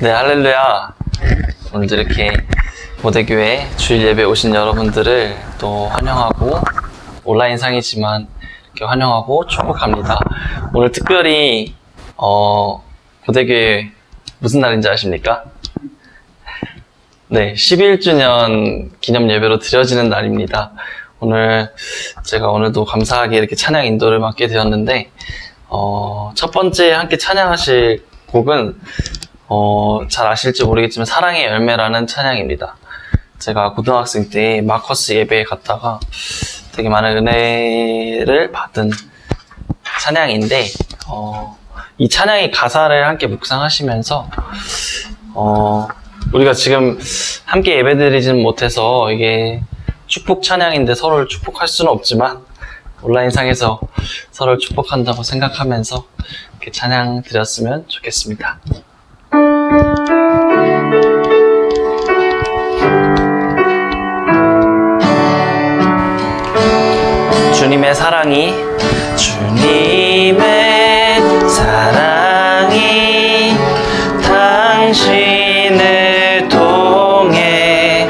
네, 할렐루야. 오늘도 이렇게 모대교회 주일 예배 오신 여러분들을 또 환영하고, 온라인상이지만 이렇게 환영하고 축복합니다. 오늘 특별히 모대교회 무슨 날인지 아십니까? 네, 11주년 기념 예배로 드려지는 날입니다. 제가 오늘도 감사하게 이렇게 찬양 인도를 맡게 되었는데, 첫 번째 함께 찬양하실 곡은 잘 아실지 모르겠지만 사랑의 열매라는 찬양입니다. 제가 고등학생 때 마커스 예배에 갔다가 되게 많은 은혜를 받은 찬양인데, 이 찬양의 가사를 함께 묵상하시면서 우리가 지금 함께 예배드리지는 못해서 이게 축복 찬양인데 서로를 축복할 수는 없지만 온라인상에서 서로를 축복한다고 생각하면서 이렇게 찬양 드렸으면 좋겠습니다. 주님의 사랑이 당신을 통해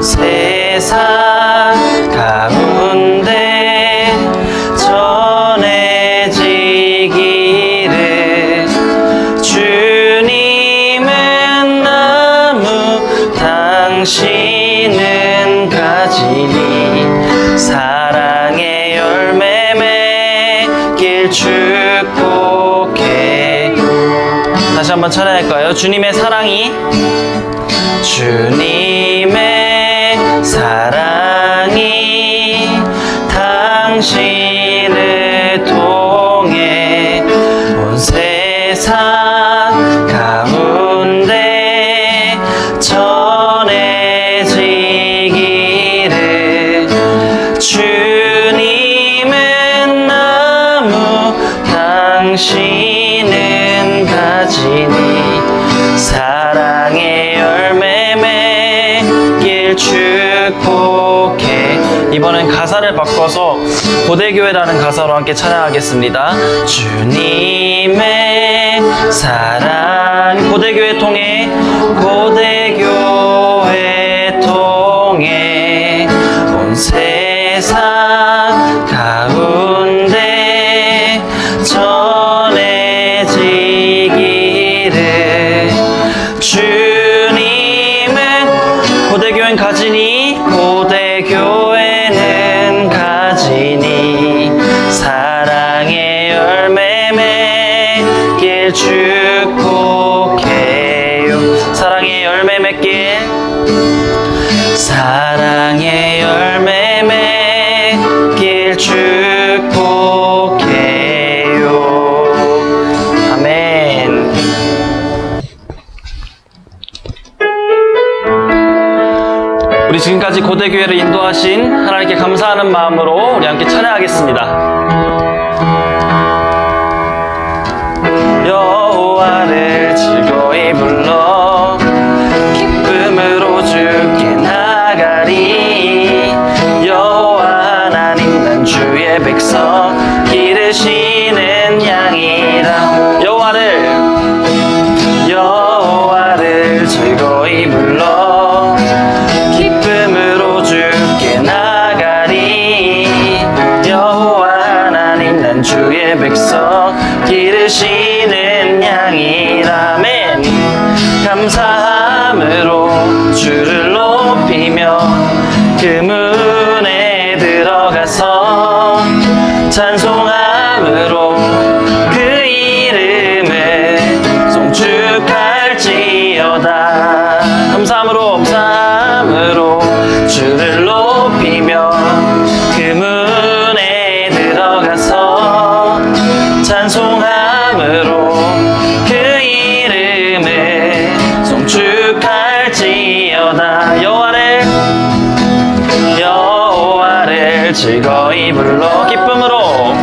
세상 가운데 전해지기를. 주님은 나무 당신은 가지니 사랑의 열매 맺길 축복해. 다시 한번 찬양할까요? 주님의 사랑이 당신을 통해 온 세상 가운데 전해지기를. 주님은 나무 당신은 가지니 사랑의 열매 맺길 축복해. 이번엔 가사를 바꿔서 고대교회라는 가사로 함께 찬양하겠습니다. 주님의 사랑 고대교회 통해 온 세상 가운데 전해지기를. 주님은 고대교회는 가지니 사랑의 열매 맺길 축복해요. 사랑의 열매 맺길. 사랑의 열매 맺길 축복해요. 아멘. 우리 지금까지 고대교회를 인도하신 하나님께 감사하는 마음으로 우리 함께 찬양하겠습니다. 여호와를 즐거이 불러 기쁨으로 주께 나가리. 여호와 하나님 난 주의 백성 기르시는 양이라. 여호와를 즐거이 불러 기쁨으로 주께 나가리. 여호와 하나님 난 주의 백성 기르시는 양이라멘. 감사함으로 주를 높이며 그 문에 들어가서 찬송함으로 그 이름을 송축할지어다. 감사함으로 주를 높이며 그 문에 들어가서 찬송함으로 그 이름을 송축할지어다. 여호와를 즐거이 불러 기쁨으로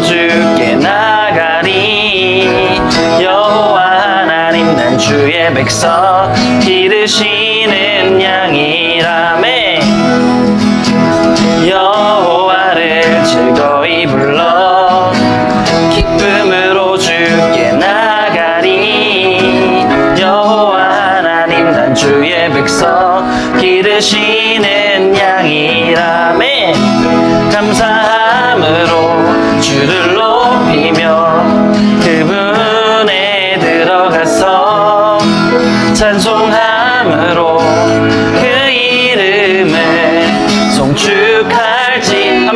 주께 나가리. 여호와 하나님 난 주의 백성 기르시는 양이라매. 여호와를 즐거이 불러 기쁨으로 주께 나가리. 주를 높이며 그분에 들어가서 찬송함으로 그 이름을 송축할지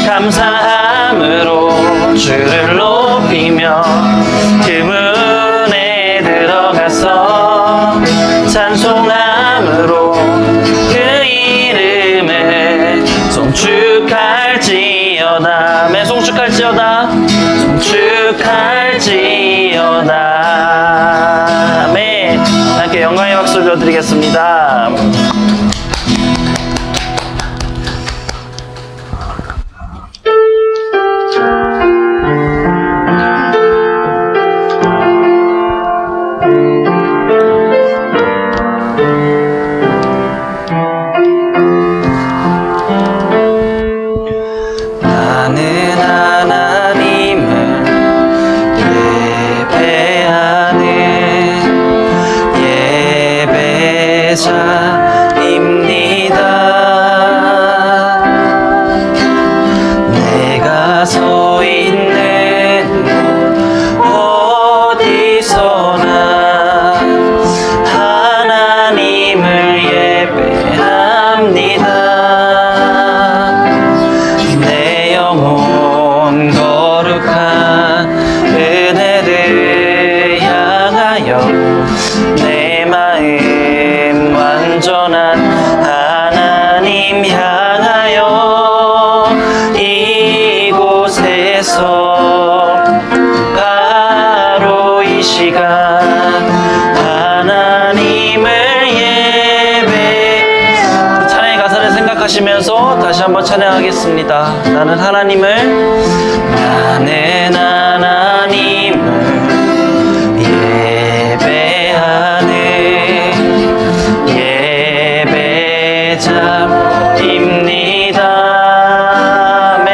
감사함으로 주를 높이며 그분에 들어가서 찬송함으로 그 이름을 송축할지어다. 매 송축할지어다. 송축할지어다. 네, 함께 영광의 박수 드리겠습니다. 나는 하나님을 예배하는 예배자입니다. 내가 서 있는 곳 어디서나 하나님을 예배합니다. 내 영혼 거룩한 은혜를 향하여 내 마음 완전한 하나님 향하여 이곳에서 바로 이 시간 하나님을 예배. 찬양의 가사를 생각하시면서 다시 한번 찬양하겠습니다. 나는 하나님을 예배하는 예배자입니다. 아멘.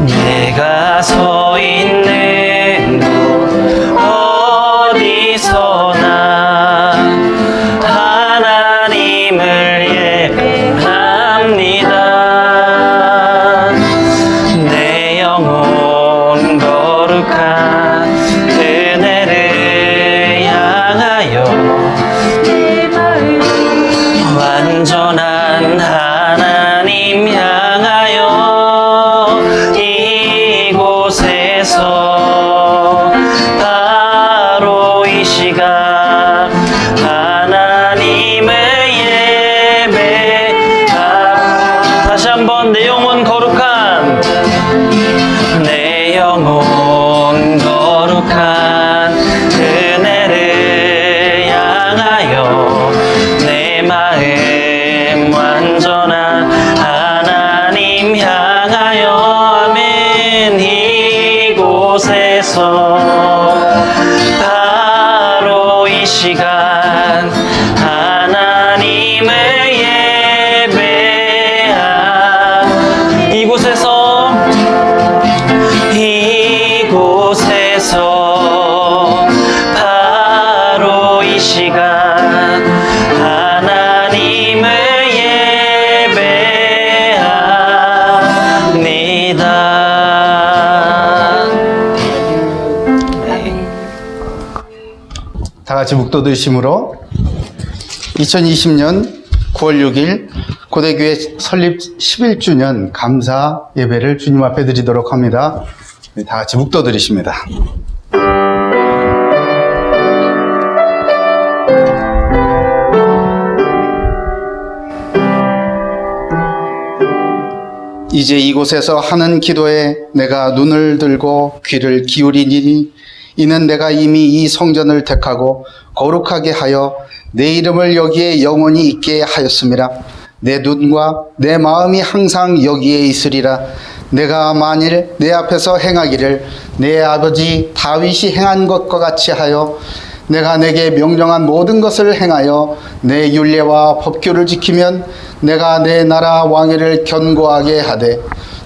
내가 서 있는 곳 어디서나 하나님을 예배합니다. 내 영혼 거룩한 은혜를 향하여 내 마음 완전한 하나님 향하여 이곳에서 바로 이 시간 하나님을 예배하고. 다시 한번 내 영혼 거룩한 은혜를 향하여 내 마음 완전한 하나님 향하여 아멘. 이곳에서 바로 이 시간 하나님을 예배하. 이곳에서 바로 이 시간 하나님을 예배합니다. 네. 다 같이 묵도드심으로 2020년 9월 6일 고대교회 설립 11주년 감사 예배를 주님 앞에 드리도록 합니다. 다 같이 묵도드리십니다. 이제 이곳에서 하는 기도에 내가 눈을 들고 귀를 기울이니 이는 내가 이미 이 성전을 택하고 거룩하게 하여 내 이름을 여기에 영원히 있게 하였음이라. 내 눈과 내 마음이 항상 여기에 있으리라. 내가 만일 내 앞에서 행하기를 내 아버지 다윗이 행한 것과 같이 하여 내가 내게 명령한 모든 것을 행하여 내 율례와 법규를 지키면 내가 내 나라 왕위를 견고하게 하되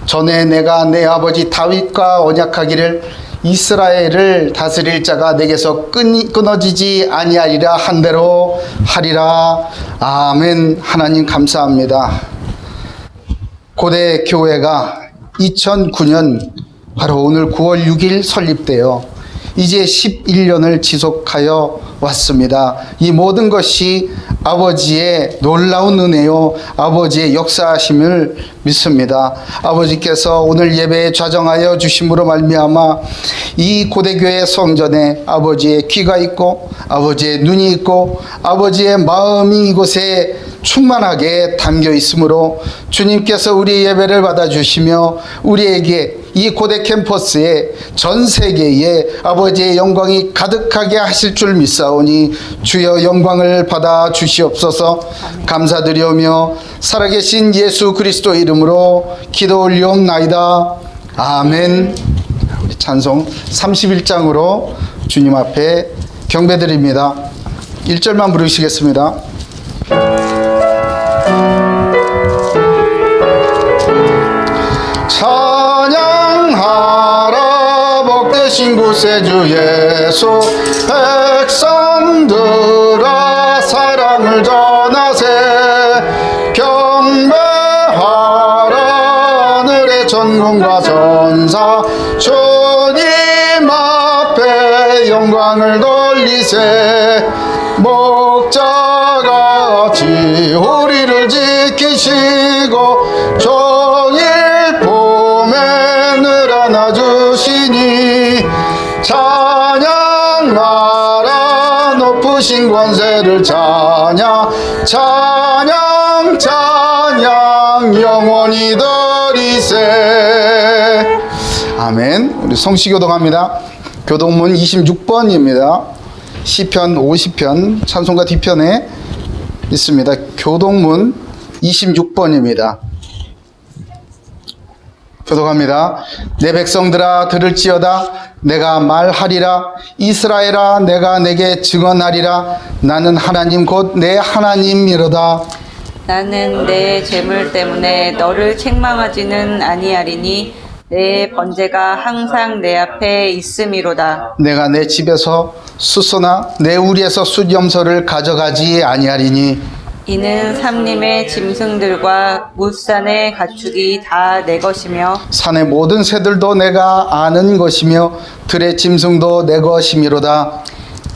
전에 내가 내 아버지 다윗과 언약하기를 이스라엘을 다스릴 자가 내게서 끊어지지 아니하리라 한 대로 하리라. 아멘. 하나님 감사합니다. 고대 교회가 2009년 바로 오늘 9월 6일 설립되어 이제 11년을 지속하여 왔습니다. 이 모든 것이 아버지의 놀라운 은혜요, 아버지의 역사하심을 믿습니다. 아버지께서 오늘 예배에 좌정하여 주심으로 말미암아 이 고대교회 성전에 아버지의 귀가 있고 아버지의 눈이 있고 아버지의 마음이 이곳에 충만하게 담겨 있으므로 주님께서 우리 예배를 받아주시며 우리에게 이 고대 캠퍼스에 전 세계에 아버지의 영광이 가득하게 하실 줄 믿사오니 주여 영광을 받아 주시옵소서. 감사드리오며 살아계신 예수 그리스도 이름으로 기도 올리옵나이다. 아멘. 우리 찬송 31장으로 주님 앞에 경배드립니다. 1절만 부르시겠습니다. 찬양하라 복되신 구세주 예수, 백성들아 사랑을 전하세. 경배하라 하늘의 전군과 전사, 주님 앞에 영광을 돌리세. 목자같이 우리를 지키시고 종일 봄에 늘 안아주시니 찬양하라 높으신 권세를 찬양 찬양 찬양 영원히 드리세. 아멘. 우리 성시교독합니다. 교독문 26번입니다. 시편 50편 찬송가 뒤편에 있습니다. 교독문 26번입니다. 교독합니다. 내 백성들아 들을지어다. 내가 말하리라. 이스라엘아 내가 내게 증언하리라. 나는 하나님 곧 내 하나님이로다. 나는 내 재물 때문에 너를 책망하지는 아니하리니 내 번제가 항상 내 앞에 있음이로다. 내가 내 집에서 숫소나 내 우리에서 숫염소를 가져가지 아니하리니 이는 삼림의 짐승들과 물산의 가축이 다 내 것이며 산의 모든 새들도 내가 아는 것이며 들의 짐승도 내 것이미로다.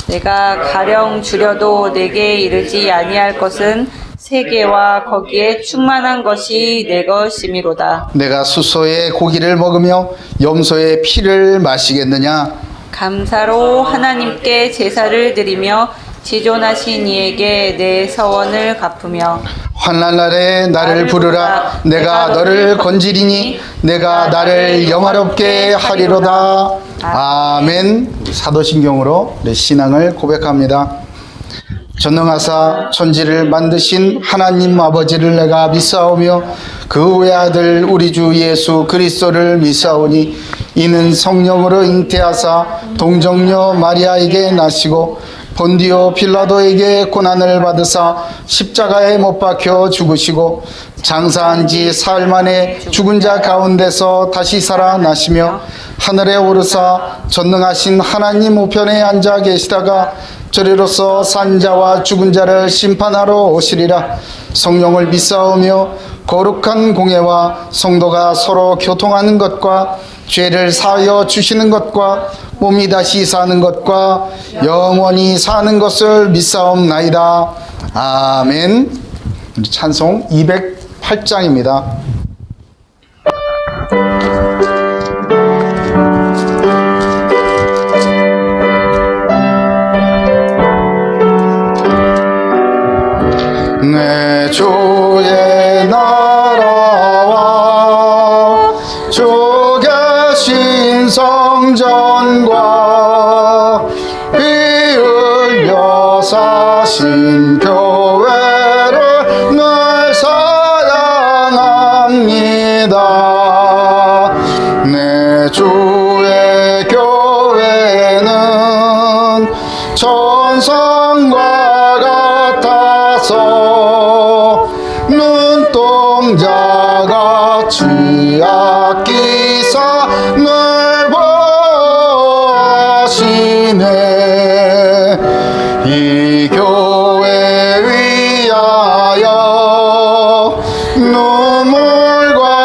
내가 가령 줄여도 내게 이르지 아니할 것은 세계와 거기에 충만한 것이 내 것이미로다. 내가 숫소의 고기를 먹으며 염소의 피를 마시겠느냐. 감사로 하나님께 제사를 드리며 지존하신 이에게 내 서원을 갚으며 환난 날에 나를 부르라. 내가 너를 건지리니 내가 나를 영화롭게 하리로다. 아멘. 사도신경으로 내 신앙을 고백합니다. 전능하사 천지를 만드신 하나님 아버지를 내가 믿사오며 그 외아들 우리 주 예수 그리스도를 믿사오니 이는 성령으로 잉태하사 동정녀 마리아에게 나시고 본디오 빌라도에게 고난을 받으사 십자가에 못 박혀 죽으시고 장사한 지 사흘 만에 죽은 자 가운데서 다시 살아나시며 하늘에 오르사 전능하신 하나님 우편에 앉아 계시다가 저리로서 산 자와 죽은 자를 심판하러 오시리라. 성령을 믿사오며 거룩한 공예와 성도가 서로 교통하는 것과 죄를 사하여 주시는 것과 몸이 다시 사는 것과 영원히 사는 것을 믿사옵나이다. 아멘. 찬송 208장입니다. 내 주의 나라와 주 계신 성전과 피 흘려 사신 교회를 늘 사랑합니다. 내 주의 교회는 천성과 같아서 눈동자같이 아끼사 늘 보시네. 이 교회 위하여 눈물과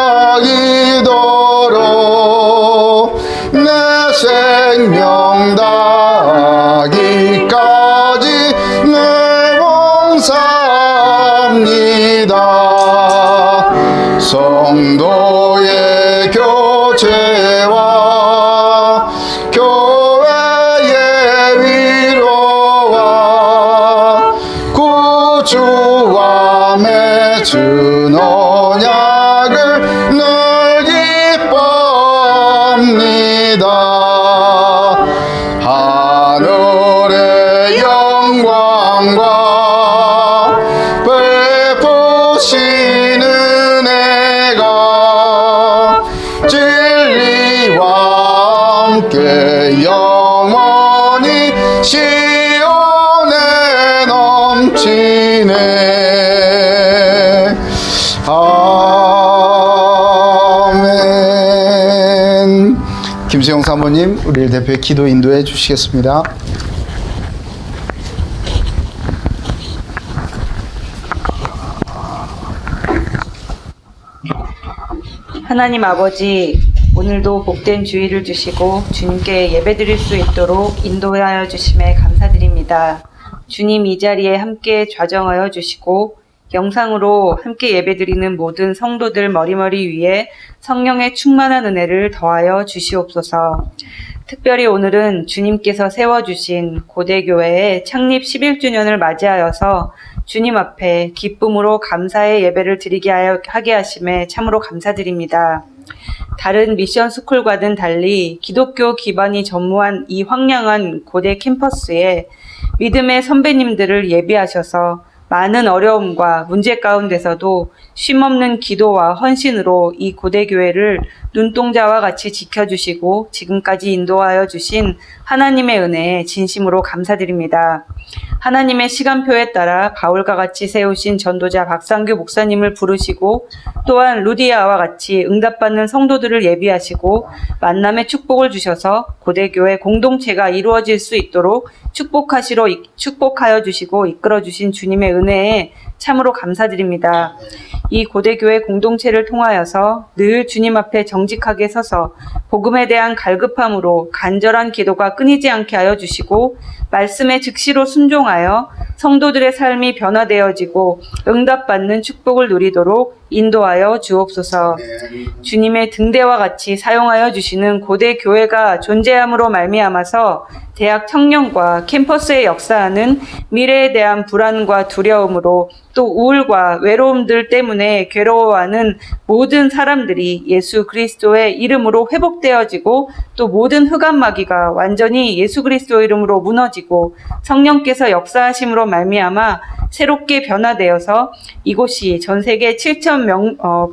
성도의 교제와 교회의 위로와 구주와 맺은 언약을 늘 기뻐합니다. 하늘의 영광과 베푸신 은혜가 진리와 함께 영원히 시온에 넘치네. 아멘. 김수영 사모님, 우리를 대표해 기도 인도해 주시겠습니다. 하나님 아버지, 오늘도 복된 주의를 주시고 주님께 예배드릴 수 있도록 인도하여 주심에 감사드립니다. 주님 이 자리에 함께 좌정하여 주시고 영상으로 함께 예배드리는 모든 성도들 머리머리 위에 성령의 충만한 은혜를 더하여 주시옵소서. 특별히 오늘은 주님께서 세워주신 고대교회의 창립 11주년을 맞이하여서 주님 앞에 기쁨으로 감사의 예배를 드리게 하게 하심에 참으로 감사드립니다. 다른 미션 스쿨과는 달리 기독교 기반이 전무한 이 황량한 고대 캠퍼스에 믿음의 선배님들을 예비하셔서 많은 어려움과 문제 가운데서도 쉼없는 기도와 헌신으로 이 고대교회를 눈동자와 같이 지켜주시고 지금까지 인도하여 주신 하나님의 은혜에 진심으로 감사드립니다. 하나님의 시간표에 따라 바울과 같이 세우신 전도자 박상규 목사님을 부르시고 또한 루디아와 같이 응답받는 성도들을 예비하시고 만남의 축복을 주셔서 고대교회 공동체가 이루어질 수 있도록 축복하여 주시고 이끌어 주신 주님의 은혜에 참으로 감사드립니다. 이 고대교회 공동체를 통하여서 늘 주님 앞에 정직하게 서서 복음에 대한 갈급함으로 간절한 기도가 끊이지 않게 하여 주시고 말씀에 즉시로 순종하여 성도들의 삶이 변화되어지고 응답받는 축복을 누리도록 인도하여 주옵소서. 주님의 등대와 같이 사용하여 주시는 고대 교회가 존재함으로 말미암아서 대학 청년과 캠퍼스에 역사하는 미래에 대한 불안과 두려움으로 또 우울과 외로움들 때문에 괴로워하는 모든 사람들이 예수 그리스도의 이름으로 회복되어지고 또 모든 흑암 마귀가 완전히 예수 그리스도 이름으로 무너지고 성령께서 역사하심으로 말미암아 새롭게 변화되어서 이곳이 전 세계 7천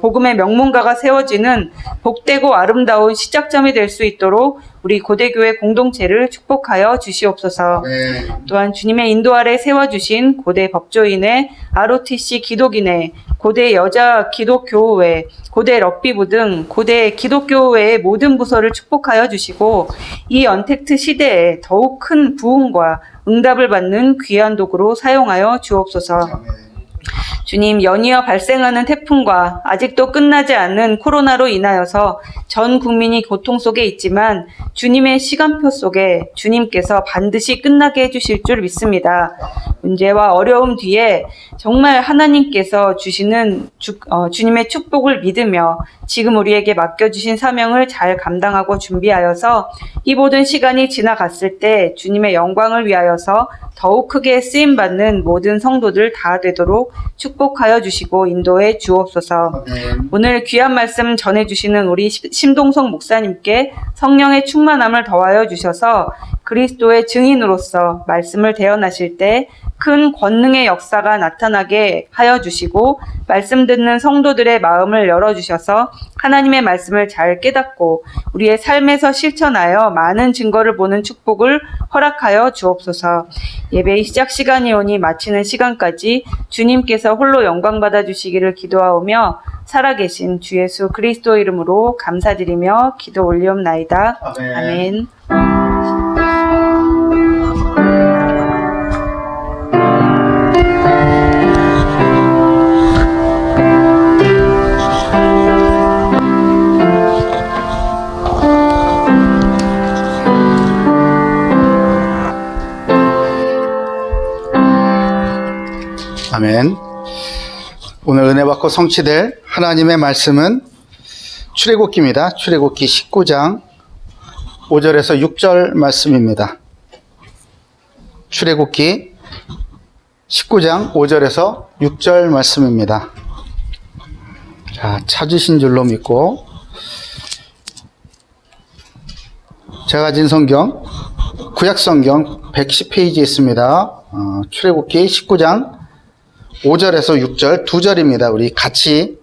복음의 명문가가 세워지는 복되고 아름다운 시작점이 될 수 있도록 우리 고대교회 공동체를 축복하여 주시옵소서. 또한 주님의 인도 아래 세워주신 고대 법조인회, ROTC 기독인회, 고대 여자 기독교회, 고대 럭비부 등 고대 기독교회의 모든 부서를 축복하여 주시고 이 언택트 시대에 더욱 큰 부흥과 응답을 받는 귀한 도구로 사용하여 주옵소서. 주님, 연이어 발생하는 태풍과 아직도 끝나지 않는 코로나로 인하여서 전 국민이 고통 속에 있지만 주님의 시간표 속에 주님께서 반드시 끝나게 해주실 줄 믿습니다. 문제와 어려움 뒤에 정말 하나님께서 주시는 주님의 축복을 믿으며 지금 우리에게 맡겨주신 사명을 잘 감당하고 준비하여서 이 모든 시간이 지나갔을 때 주님의 영광을 위하여서 더욱 크게 쓰임받는 모든 성도들 다 되도록 축복하여 주시고 인도해 주옵소서. 오늘 귀한 말씀 전해주시는 우리 심동석 목사님께 성령의 충만함을 더하여 주셔서 그리스도의 증인으로서 말씀을 대언하실 때 큰 권능의 역사가 나타나게 하여 주시고 말씀 듣는 성도들의 마음을 열어주셔서 하나님의 말씀을 잘 깨닫고 우리의 삶에서 실천하여 많은 증거를 보는 축복을 허락하여 주옵소서. 예배의 시작 시간이 오니 마치는 시간까지 주님께서 홀로 영광 받아 주시기를 기도하오며 살아계신 주 예수 그리스도 이름으로 감사드리며 기도 올리옵나이다. 아멘. 아멘. 오늘 은혜 받고 성취될 하나님의 말씀은 출애굽기입니다. 출애굽기 19장 5절에서 6절 말씀입니다. 출애굽기 19장 5절에서 6절 말씀입니다. 자, 찾으신 줄로 믿고 제가 가진 성경 구약 성경 110페이지에 있습니다. 출애굽기 19장 5절에서 6절 두 절입니다. 우리 같이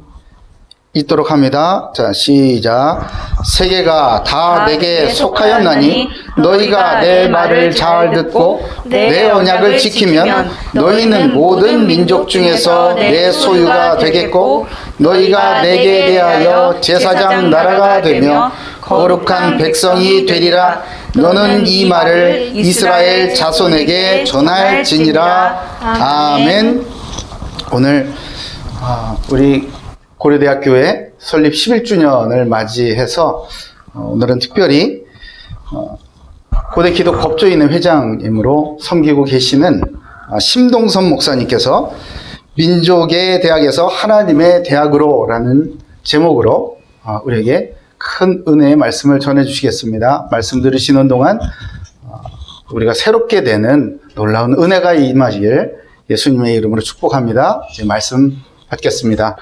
읽도록 합니다. 자, 시작. 세계가 다 내게 속하였나니 너희가 내 말을 잘 듣고 내 언약을 지키면 너희는 모든 민족 중에서 내 소유가 되겠고 너희가 내게 대하여 제사장 나라가 되며 거룩한 백성이 되리라. 너는 이 말을 이스라엘 자손에게 전할지니라. 아멘. 오늘 우리 고려대학교의 설립 11주년을 맞이해서 오늘은 특별히 고대기독 법조인회 회장님으로 섬기고 계시는 심동선 목사님께서 민족의 대학에서 하나님의 대학으로 라는 제목으로 우리에게 큰 은혜의 말씀을 전해주시겠습니다. 말씀 들으시는 동안 우리가 새롭게 되는 놀라운 은혜가 임하길 예수님의 이름으로 축복합니다. 이제 말씀 받겠습니다.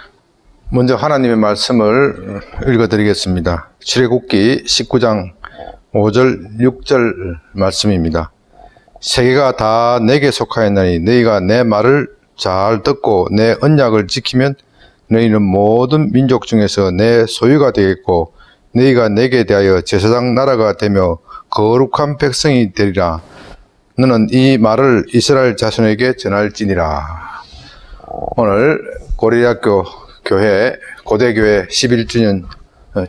먼저 하나님의 말씀을 읽어드리겠습니다. 출애굽기 19장 5절 6절 말씀입니다. 세계가 다 내게 속하였나니 너희가 내 말을 잘 듣고 내 언약을 지키면 너희는 모든 민족 중에서 내 소유가 되겠고 너희가 내게 대하여 제사장 나라가 되며 거룩한 백성이 되리라. 너는 이 말을 이스라엘 자손에게 전할지니라. 오늘 고려대학교 교회 고대교회 11주년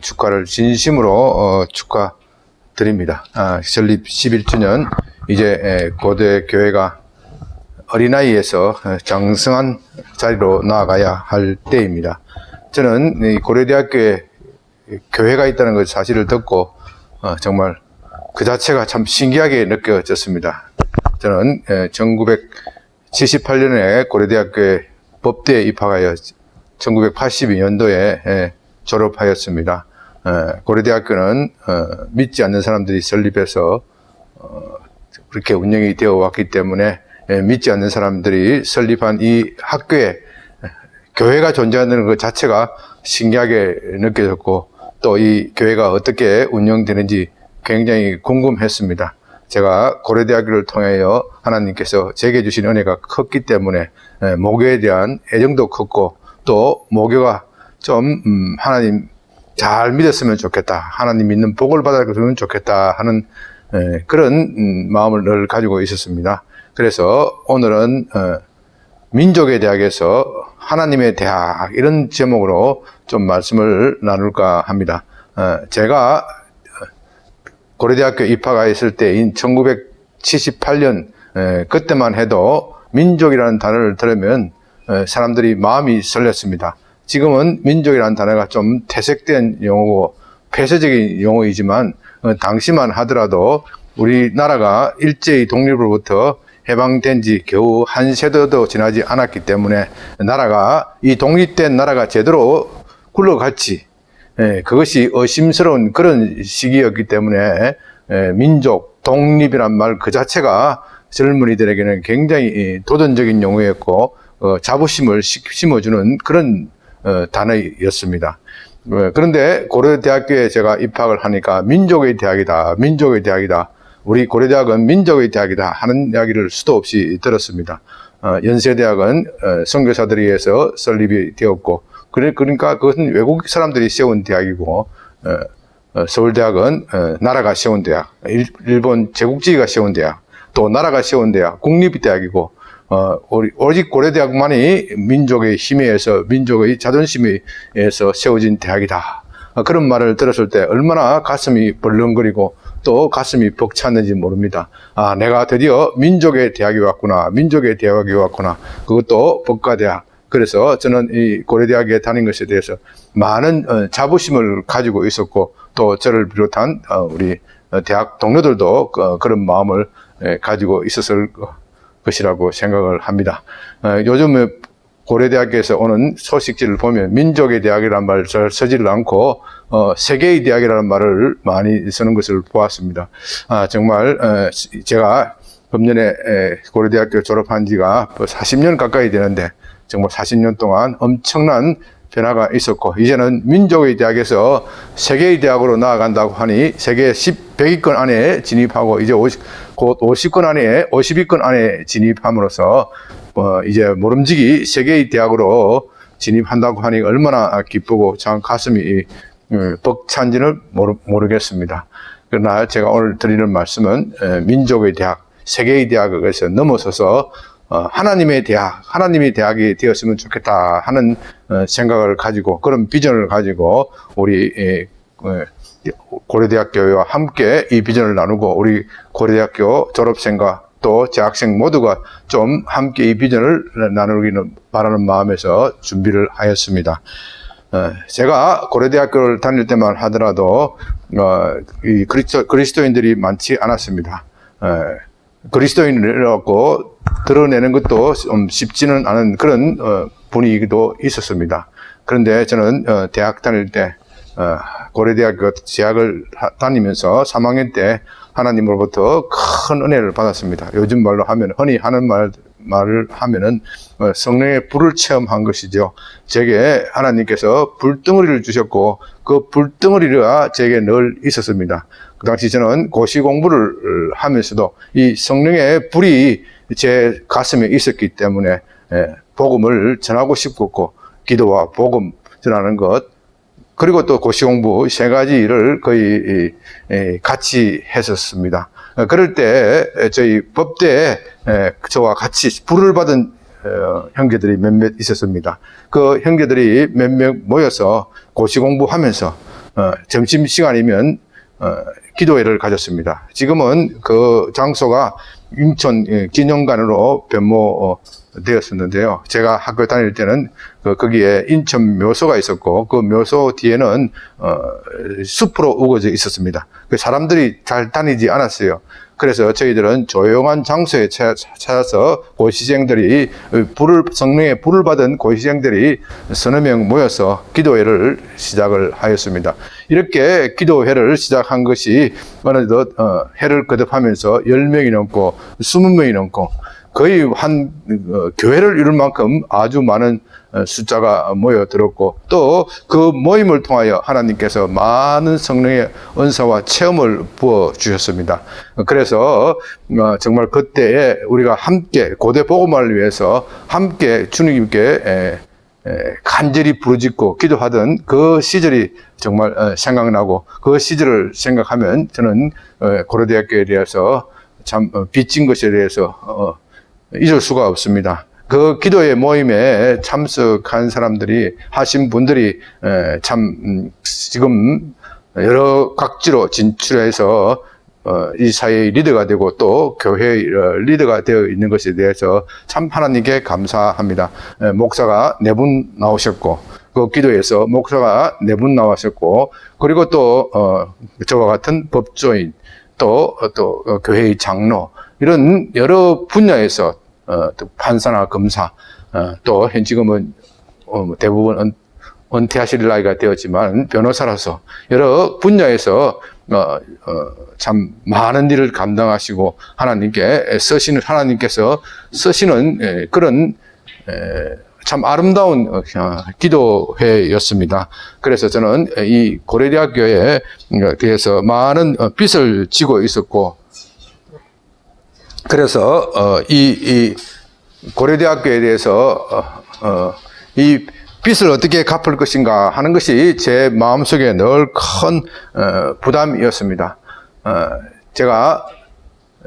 축하를 진심으로 축하드립니다. 설립 11주년 이제 고대교회가 어린아이에서 장성한 자리로 나아가야 할 때입니다. 저는 이 고려대학교에 교회가 있다는 그 사실을 듣고 정말 그 자체가 참 신기하게 느껴졌습니다. 저는 1978년에 고려대학교에 법대에 입학하여 1982년도에 졸업하였습니다. 고려대학교는 믿지 않는 사람들이 설립해서 그렇게 운영이 되어 왔기 때문에 믿지 않는 사람들이 설립한 이 학교에 교회가 존재하는 것 자체가 신기하게 느껴졌고 또 이 교회가 어떻게 운영되는지 굉장히 궁금했습니다. 제가 고려대학교를 통하여 하나님께서 제게 주신 은혜가 컸기 때문에 모교에 대한 애정도 컸고 또 모교가 좀 하나님 잘 믿었으면 좋겠다, 하나님 믿는 복을 받았으면 좋겠다 하는 그런 마음을 늘 가지고 있었습니다. 그래서 오늘은 민족의 대학에서 하나님의 대학 이런 제목으로 좀 말씀을 나눌까 합니다. 제가 고려대학교 입학했을 때인 1978년 그때만 해도 민족이라는 단어를 들으면 사람들이 마음이 설렜습니다. 지금은 민족이라는 단어가 좀 퇴색된 용어고 폐쇄적인 용어이지만 당시만 하더라도 우리나라가 일제히 독립으로부터 해방된 지 겨우 한 세대도 지나지 않았기 때문에 나라가 이 독립된 나라가 제대로 굴러갈지 그것이 의심스러운 그런 시기였기 때문에 민족, 독립이란 말 그 자체가 젊은이들에게는 굉장히 도전적인 용어였고 자부심을 심어주는 그런 단어였습니다. 그런데 고려대학교에 제가 입학을 하니까 민족의 대학이다, 민족의 대학이다, 우리 고려대학은 민족의 대학이다 하는 이야기를 수도 없이 들었습니다. 연세대학은 선교사들에 의해서 설립이 되었고 그러니까 그것은 외국 사람들이 세운 대학이고 서울대학은 나라가 세운 대학, 일본 제국주의가 세운 대학, 또 나라가 세운 대학, 국립대학이고 오직 고려대학만이 민족의 힘에 의해서 민족의 자존심에 의해서 세워진 대학이다. 그런 말을 들었을 때 얼마나 가슴이 벌렁거리고 또 가슴이 벅찼는지 모릅니다. 내가 드디어 민족의 대학이 왔구나, 민족의 대학이 왔구나. 그것도 법과대학. 그래서 저는 이 고려대학에 다닌 것에 대해서 많은 자부심을 가지고 있었고 또 저를 비롯한 우리 대학 동료들도 그런 마음을 가지고 있었을 것이라고 생각을 합니다. 요즘 고려대학에서 오는 소식지를 보면 민족의 대학이란 말을 잘 쓰지를 않고 세계의 대학이라는 말을 많이 쓰는 것을 보았습니다. 정말 제가 금년에 고려대학교 졸업한 지가 40년 가까이 되는데 정말 40년 동안 엄청난 변화가 있었고, 이제는 민족의 대학에서 세계의 대학으로 나아간다고 하니 세계 100위권 안에 진입하고, 이제 곧 50위권 안에 진입함으로써 이제 모름지기 세계의 대학으로 진입한다고 하니 얼마나 기쁘고 참 가슴이 벅찬지는 모르겠습니다. 그러나 제가 오늘 드리는 말씀은 민족의 대학, 세계의 대학에서 넘어서서 하나님의 대학, 하나님의 대학이 되었으면 좋겠다 하는 생각을 가지고, 그런 비전을 가지고 우리 고려대학교와 함께 이 비전을 나누고, 우리 고려대학교 졸업생과 또 재학생 모두가 좀 함께 이 비전을 나누기는 바라는 마음에서 준비를 하였습니다. 제가 고려대학교를 다닐 때만 하더라도 이 그리스도인들이 많지 않았습니다. 그리스도인이라고 드러내는 것도 좀 쉽지는 않은 그런 분위기도 있었습니다. 그런데 저는 대학 다닐 때 고려대학교 재학을 다니면서 3학년 때 하나님으로부터 큰 은혜를 받았습니다. 요즘 말로 하면, 흔히 하는 말을 하면은 성령의 불을 체험한 것이죠. 제게 하나님께서 불덩어리를 주셨고, 그 불덩어리가 제게 늘 있었습니다. 그 당시 저는 고시 공부를 하면서도 이 성령의 불이 제 가슴에 있었기 때문에 복음을 전하고 싶었고, 기도와 복음 전하는 것, 그리고 또 고시 공부 세 가지를 거의 같이 했었습니다. 그럴 때 저희 법대에 저와 같이 불을 받은 형제들이 몇몇 있었습니다. 그 형제들이 몇몇 모여서 고시 공부하면서 점심시간이면 기도회를 가졌습니다. 지금은 그 장소가 인천 기념관으로 변모되었었는데요. 제가 학교 다닐 때는 거기에 인천 묘소가 있었고, 그 묘소 뒤에는 숲으로 우거져 있었습니다. 그 사람들이 잘 다니지 않았어요. 그래서 저희들은 조용한 장소에 찾아서 고시생들이 성령의 불을 받은 고시생들이 서너 명 모여서 기도회를 시작을 하였습니다. 이렇게 기도회를 시작한 것이 어느덧 해를 거듭하면서 10명이 넘고 20명이 넘고 거의 한 교회를 이룰 만큼 아주 많은 숫자가 모여들었고, 또 그 모임을 통하여 하나님께서 많은 성령의 은사와 체험을 부어주셨습니다. 그래서 정말 그때에 우리가 함께 고대 복음화를 위해서 함께 주님께 간절히 부르짖고 기도하던 그 시절이 정말 생각나고, 그 시절을 생각하면 저는 고려대학교에 대해서 참 빚진 것에 대해서 잊을 수가 없습니다. 그 기도의 모임에 참석한 사람들이, 하신 분들이 참 지금 여러 각지로 진출해서 이 사회의 리더가 되고 또 교회의 리더가 되어 있는 것에 대해서 참 하나님께 감사합니다. 목사가 4분 나오셨고, 그 기도에서 목사가 4분 나오셨고, 그리고 또 저와 같은 법조인, 또 교회의 장로, 이런 여러 분야에서 또 판사나 검사, 또 지금은 대부분 은퇴하실 나이가 되었지만 변호사로서 여러 분야에서 참 많은 일을 감당하시고 하나님께서 쓰시는 그런 참 아름다운 기도회였습니다. 그래서 저는 이 고려대학교에 대해서 많은 빚을 지고 있었고, 그래서 이 고려대학교에 대해서 이 빚을 어떻게 갚을 것인가 하는 것이 제 마음속에 늘 큰 부담이었습니다. 제가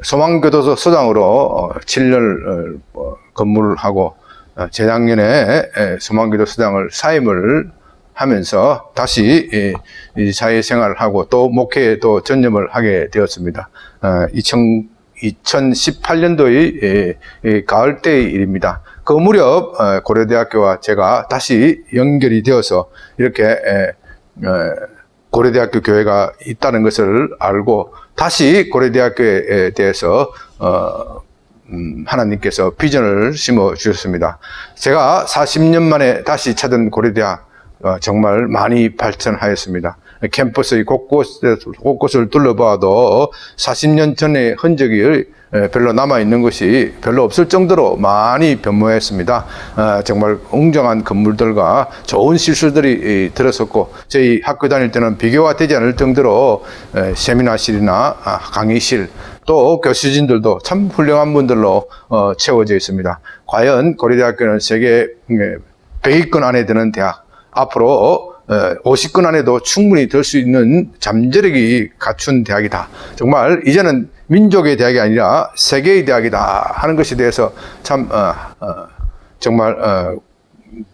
소망교도소 소장으로 7년을 근무를 하고, 재작년에 소망교도소장을 사임을 하면서 다시 이 사회생활을 하고 또 목회에 또 전념을 하게 되었습니다. 2018년도의 가을 때의 일입니다. 그 무렵 고려대학교와 제가 다시 연결이 되어서 이렇게 고려대학교 교회가 있다는 것을 알고 다시 고려대학교에 대해서 하나님께서 비전을 심어 주셨습니다. 제가 40년 만에 다시 찾은 고려대학 정말 많이 발전하였습니다. 캠퍼스의 곳곳을 둘러봐도 40년 전의 흔적이 별로 남아있는 것이 별로 없을 정도로 많이 변모했습니다. 정말 웅장한 건물들과 좋은 시설들이 들었었고, 저희 학교 다닐 때는 비교가 되지 않을 정도로 세미나실이나 강의실, 또 교수진들도 참 훌륭한 분들로 채워져 있습니다. 과연 고려대학교는 세계 100위권 안에 드는 대학, 앞으로 50권 안에도 충분히 들 수 있는 잠재력이 갖춘 대학이다. 정말 이제는 민족의 대학이 아니라 세계의 대학이다 하는 것에 대해서 참 정말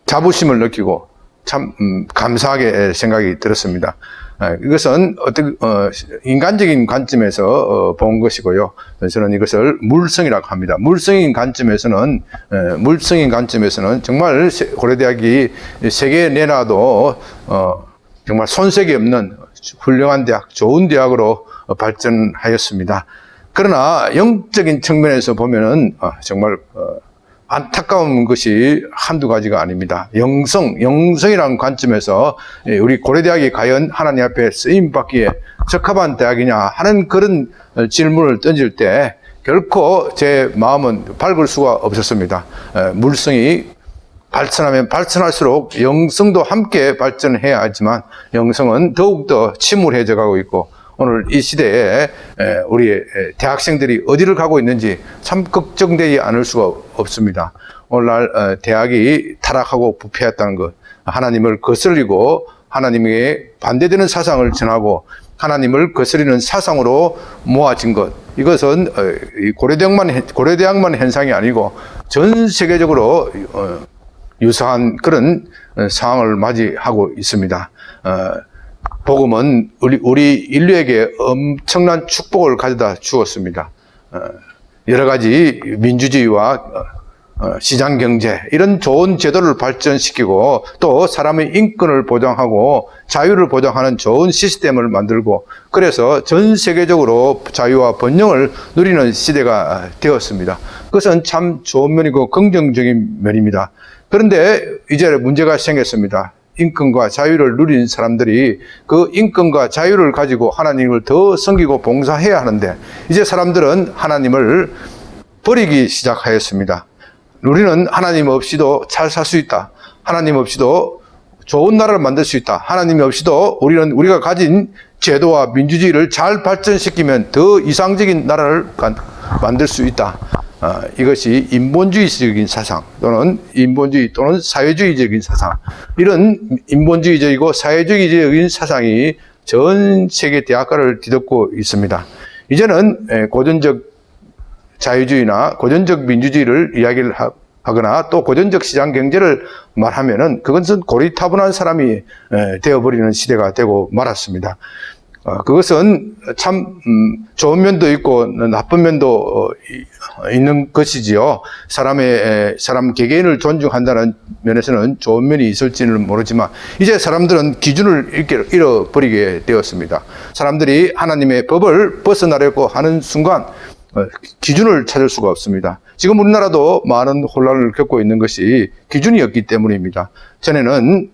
자부심을 느끼고 참 감사하게 생각이 들었습니다. 이것은 어떤 인간적인 관점에서 본 것이고요. 저는 이것을 물성이라고 합니다. 물성인 관점에서는 정말 고려대학이 세계에 내놔도 정말 손색이 없는 훌륭한 대학, 좋은 대학으로 발전하였습니다. 그러나 영적인 측면에서 보면은 정말 안타까운 것이 한두 가지가 아닙니다. 영성이라는 관점에서 우리 고려대학이 과연 하나님 앞에 쓰임받기에 적합한 대학이냐 하는 그런 질문을 던질 때 결코 제 마음은 밝을 수가 없었습니다. 물성이 발전하면 발전할수록 영성도 함께 발전해야 하지만 영성은 더욱더 침울해져 가고 있고, 오늘 이 시대에 우리 대학생들이 어디를 가고 있는지 참 걱정되지 않을 수가 없습니다. 오늘날 대학이 타락하고 부패했다는 것, 하나님을 거슬리고 하나님에게 반대되는 사상을 전하고 하나님을 거스리는 사상으로 모아진 것, 이것은 고려대학만 현상이 아니고 전 세계적으로 유사한 그런 상황을 맞이하고 있습니다. 복음은 우리 인류에게 엄청난 축복을 가져다 주었습니다. 여러 가지 민주주의와 시장경제, 이런 좋은 제도를 발전시키고 또 사람의 인권을 보장하고 자유를 보장하는 좋은 시스템을 만들고, 그래서 전 세계적으로 자유와 번영을 누리는 시대가 되었습니다. 그것은 참 좋은 면이고 긍정적인 면입니다. 그런데 이제 문제가 생겼습니다. 인권과 자유를 누린 사람들이 그 인권과 자유를 가지고 하나님을 더 섬기고 봉사해야 하는데, 이제 사람들은 하나님을 버리기 시작하였습니다. 우리는 하나님 없이도 잘 살 수 있다. 하나님 없이도 좋은 나라를 만들 수 있다. 하나님 없이도 우리가 가진 제도와 민주주의를 잘 발전시키면 더 이상적인 나라를 만들 수 있다. 이것이 인본주의적인 사상 또는 사회주의적인 사상, 이런 인본주의적이고 사회주의적인 사상이 전 세계 대학가를 뒤덮고 있습니다. 이제는 고전적 자유주의나 고전적 민주주의를 이야기를 하거나 또 고전적 시장 경제를 말하면은 그것은 고리타분한 사람이 되어버리는 시대가 되고 말았습니다. 그것은 참 좋은 면도 있고 나쁜 면도 있는 것이지요. 사람 개개인을 존중한다는 면에서는 좋은 면이 있을지는 모르지만, 이제 사람들은 기준을 잃어버리게 되었습니다. 사람들이 하나님의 법을 벗어나려고 하는 순간 기준을 찾을 수가 없습니다. 지금 우리나라도 많은 혼란을 겪고 있는 것이 기준이 없기 때문입니다. 전에는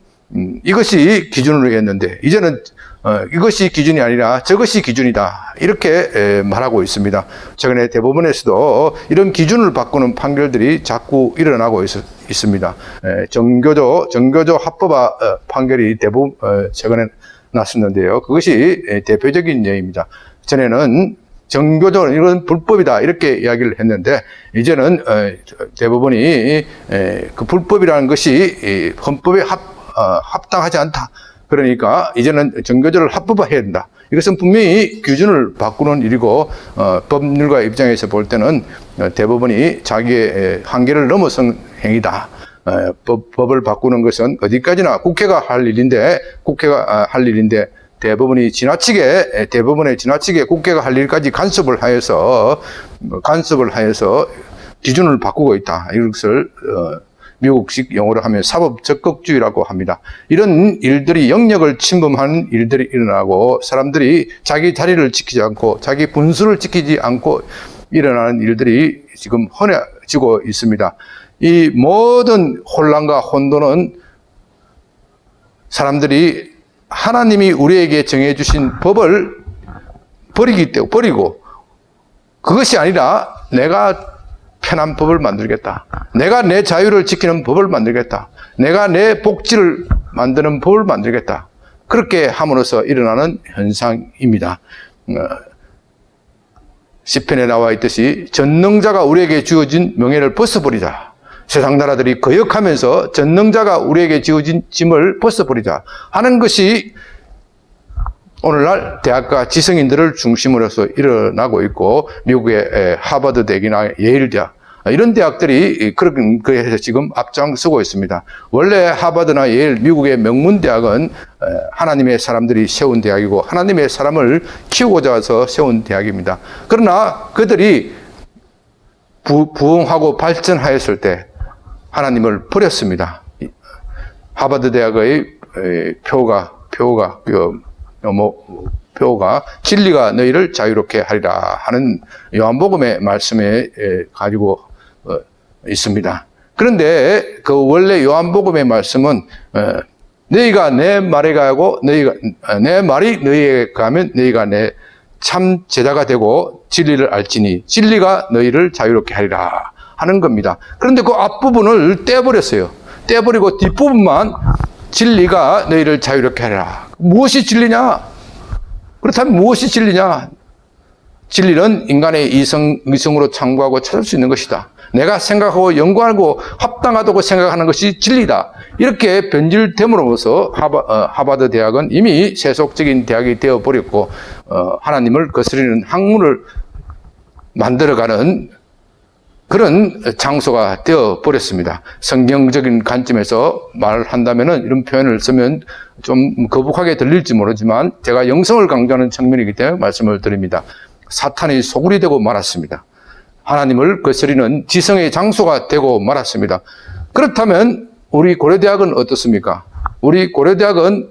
이것이 기준으로 했는데 이제는 이것이 기준이 아니라 저것이 기준이다, 이렇게 말하고 있습니다. 최근에 대법원에서도 이런 기준을 바꾸는 판결들이 자꾸 일어나고 있습니다. 정교조 합법화 판결이 최근에 났었는데요. 그것이 대표적인 예입니다. 전에는 정교조 이런 불법이다 이렇게 이야기를 했는데, 이제는 대법원이 그 불법이라는 것이 헌법에 합당하지 않다. 그러니까 이제는 정교조를 합법화해야 된다. 이것은 분명히 기준을 바꾸는 일이고, 법률가 입장에서 볼 때는 대법원이 자기의 한계를 넘어선 행위다. 법을 바꾸는 것은 어디까지나 국회가 할 일인데 대법원의 지나치게 국회가 할 일까지 간섭을 하여서 기준을 바꾸고 있다. 이것을 미국식 영어로 하면 사법 적극주의라고 합니다. 이런 일들이, 영역을 침범하는 일들이 일어나고 사람들이 자기 자리를 지키지 않고 자기 분수를 지키지 않고 일어나는 일들이 지금 흔해지고 있습니다. 이 모든 혼란과 혼돈은 사람들이 하나님이 우리에게 정해주신 법을 버리고 그것이 아니라 내가 편한 법을 만들겠다. 내가 내 자유를 지키는 법을 만들겠다. 내가 내 복지를 만드는 법을 만들겠다. 그렇게 함으로써 일어나는 현상입니다. 시편에 나와 있듯이 전능자가 우리에게 주어진 명예를 벗어버리자. 세상 나라들이 거역하면서 전능자가 우리에게 주어진 짐을 벗어버리자 하는 것이 오늘날 대학가 지성인들을 중심으로 해서 일어나고 있고, 미국의 하버드 대학이나 예일 대학, 이런 대학들이 그런 거에서 지금 앞장서고 있습니다. 원래 하버드나 예일, 미국의 명문 대학은 하나님의 사람들이 세운 대학이고 하나님의 사람을 키우고자 해서 세운 대학입니다. 그러나 그들이 부흥하고 발전하였을 때 하나님을 버렸습니다. 하버드 대학의 표가 진리가 너희를 자유롭게 하리라 하는 요한복음의 말씀에 가지고 있습니다. 그런데 그 원래 요한복음의 말씀은 너희가 내 말에 가고 내 말이 너희에게 가면 너희가 내 참 제자가 되고 진리를 알지니 진리가 너희를 자유롭게 하리라 하는 겁니다. 그런데 그 앞부분을 떼버렸어요. 떼버리고 뒷부분만 진리가 너희를 자유롭게 하리라. 무엇이 진리냐? 그렇다면 무엇이 진리냐? 진리는 인간의 이성으로 참고하고 찾을 수 있는 것이다. 내가 생각하고 연구하고 합당하다고 생각하는 것이 진리다. 이렇게 변질됨으로써 하버드 대학은 이미 세속적인 대학이 되어버렸고 하나님을 거스르는 학문을 만들어가는 그런 장소가 되어버렸습니다. 성경적인 관점에서 말한다면 이런 표현을 쓰면 좀 거북하게 들릴지 모르지만 제가 영성을 강조하는 측면이기 때문에 말씀을 드립니다. 사탄이 소굴이 되고 말았습니다. 하나님을 거스리는 지성의 장소가 되고 말았습니다. 그렇다면 우리 고려대학은 어떻습니까? 우리 고려대학이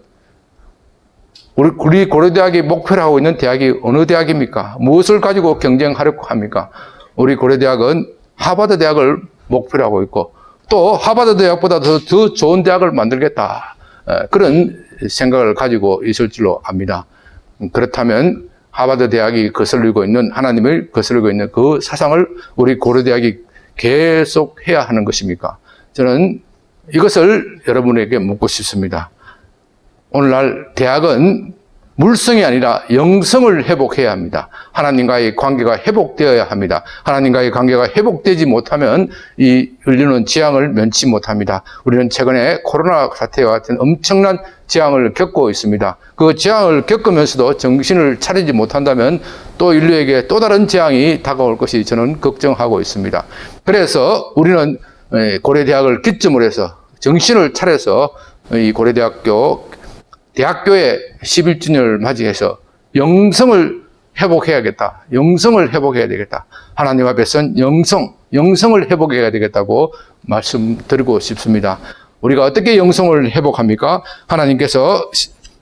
목표로 하고 있는 대학이 어느 대학입니까? 무엇을 가지고 경쟁하려고 합니까? 우리 고려대학은 하버드 대학을 목표로 하고 있고 또 하버드 대학보다 더 좋은 대학을 만들겠다. 그런 생각을 가지고 있을 줄로 압니다. 그렇다면 하버드 대학이 거슬리고 있는 하나님을 거슬리고 있는 그 사상을 우리 고려대학이 계속 해야 하는 것입니까? 저는 이것을 여러분에게 묻고 싶습니다. 오늘날 대학은 물성이 아니라 영성을 회복해야 합니다. 하나님과의 관계가 회복되어야 합니다. 하나님과의 관계가 회복되지 못하면 이 인류는 재앙을 면치 못합니다. 우리는 최근에 코로나 사태와 같은 엄청난 재앙을 겪고 있습니다. 그 재앙을 겪으면서도 정신을 차리지 못한다면 또 인류에게 또 다른 재앙이 다가올 것이 저는 걱정하고 있습니다. 그래서 우리는 고려대학을 기점으로 해서 정신을 차려서 이 대학교의 11주년을 맞이해서 영성을 회복해야겠다. 영성을 회복해야 되겠다. 하나님 앞에서는 영성을 회복해야 되겠다고 말씀드리고 싶습니다. 우리가 어떻게 영성을 회복합니까? 하나님께서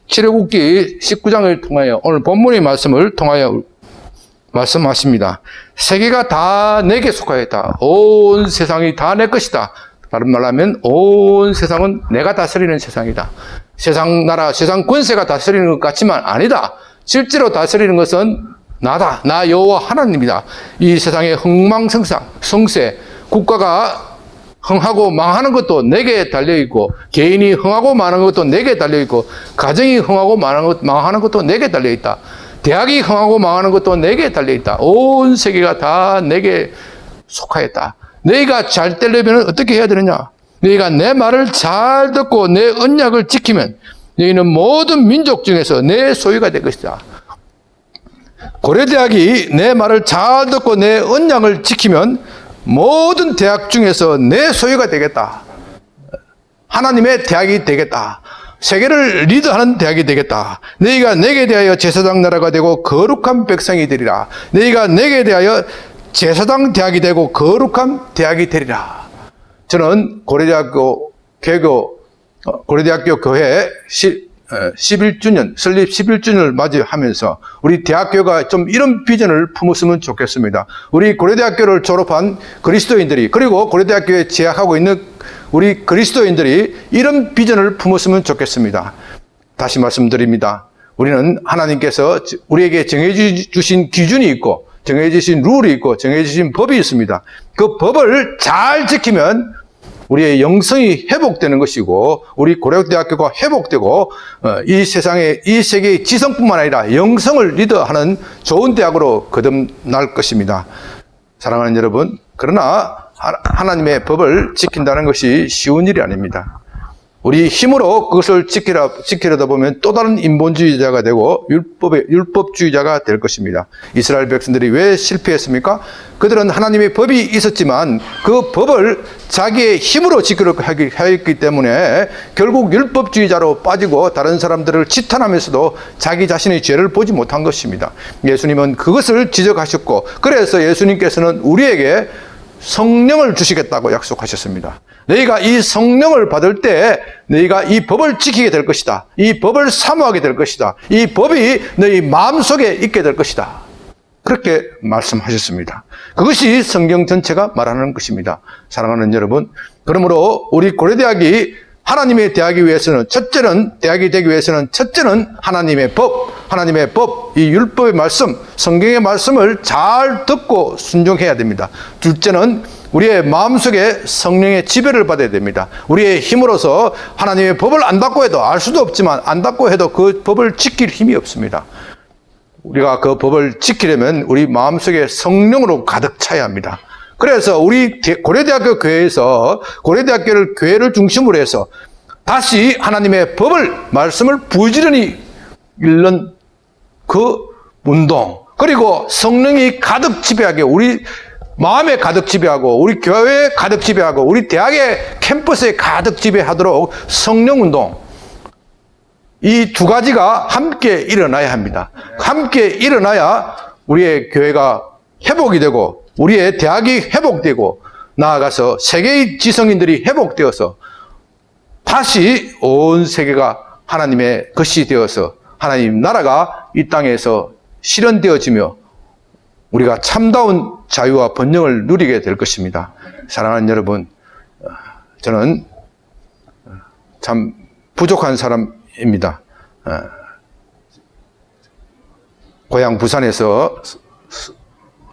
출애굽기 19장을 통하여 오늘 본문의 말씀을 통하여 말씀하십니다. 세계가 다 내게 속하였다. 온 세상이 다 내 것이다. 다른 말로 하면 온 세상은 내가 다스리는 세상이다. 세상 나라, 세상 권세가 다스리는 것 같지만 아니다. 실제로 다스리는 것은 나다. 나 여호와 하나님이다. 이 세상의 흥망성쇠, 국가가 흥하고 망하는 것도 내게 달려있고, 개인이 흥하고 망하는 것도 내게 달려있고, 가정이 흥하고 망하는 것도 내게 달려있다. 대학이 흥하고 망하는 것도 내게 달려있다. 온 세계가 다 내게 속하였다. 너희가 잘 되려면 어떻게 해야 되느냐? 너희가 내 말을 잘 듣고 내 언약을 지키면 너희는 모든 민족 중에서 내 소유가 될 것이다. 고려대학이 내 말을 잘 듣고 내 언약을 지키면 모든 대학 중에서 내 소유가 되겠다. 하나님의 대학이 되겠다. 세계를 리드하는 대학이 되겠다. 너희가 내게 대하여 제사장 나라가 되고 거룩한 백성이 되리라. 너희가 내게 대하여 제사장 대학이 되고 거룩한 대학이 되리라. 저는 고려대학교 교회 11주년, 설립 11주년을 맞이하면서 우리 대학교가 좀 이런 비전을 품었으면 좋겠습니다. 우리 고려대학교를 졸업한 그리스도인들이, 그리고 고려대학교에 재학하고 있는 우리 그리스도인들이 이런 비전을 품었으면 좋겠습니다. 다시 말씀드립니다. 우리는 하나님께서 우리에게 정해주신 기준이 있고 정해주신 룰이 있고 정해주신 법이 있습니다. 그 법을 잘 지키면 우리의 영성이 회복되는 것이고 우리 고려대학교가 회복되고 이 세상에 이 세계의 지성뿐만 아니라 영성을 리더하는 좋은 대학으로 거듭날 것입니다. 사랑하는 여러분, 그러나 하나님의 법을 지킨다는 것이 쉬운 일이 아닙니다. 우리 힘으로 그것을 지키려다 보면 또 다른 인본주의자가 되고 율법주의자가 될 것입니다. 이스라엘 백성들이 왜 실패했습니까? 그들은 하나님의 법이 있었지만 그 법을 자기의 힘으로 지키려고 하였기 때문에 결국 율법주의자로 빠지고 다른 사람들을 지탄하면서도 자기 자신의 죄를 보지 못한 것입니다. 예수님은 그것을 지적하셨고 그래서 예수님께서는 우리에게 성령을 주시겠다고 약속하셨습니다. 너희가 이 성령을 받을 때 너희가 이 법을 지키게 될 것이다. 이 법을 사모하게 될 것이다. 이 법이 너희 마음속에 있게 될 것이다. 그렇게 말씀하셨습니다. 그것이 성경 전체가 말하는 것입니다. 사랑하는 여러분, 그러므로 우리 고려대학이 하나님의 대학이 위해서는 대학이 되기 위해서는 첫째는 하나님의 법, 이 율법의 말씀, 성경의 말씀을 잘 듣고 순종해야 됩니다. 둘째는 우리의 마음속에 성령의 지배를 받아야 됩니다. 우리의 힘으로서 하나님의 법을 안다고 해도 알 수도 없지만 안다고 해도 그 법을 지킬 힘이 없습니다. 우리가 그 법을 지키려면 우리 마음속에 성령으로 가득 차야 합니다. 그래서 우리 고려대학교 교회에서 고려대학교를 교회를 중심으로 해서 다시 하나님의 말씀을 부지런히 읽는 그 운동, 그리고 성령이 가득 지배하게 우리 마음에 가득 지배하고 우리 교회에 가득 지배하고 우리 대학의 캠퍼스에 가득 지배하도록 성령 운동, 이 두 가지가 함께 일어나야 합니다. 함께 일어나야 우리의 교회가 회복이 되고 우리의 대학이 회복되고 나아가서 세계의 지성인들이 회복되어서 다시 온 세계가 하나님의 것이 되어서 하나님 나라가 이 땅에서 실현되어지며 우리가 참다운 자유와 번영을 누리게 될 것입니다. 사랑하는 여러분, 저는 참 부족한 사람입니다. 고향 부산에서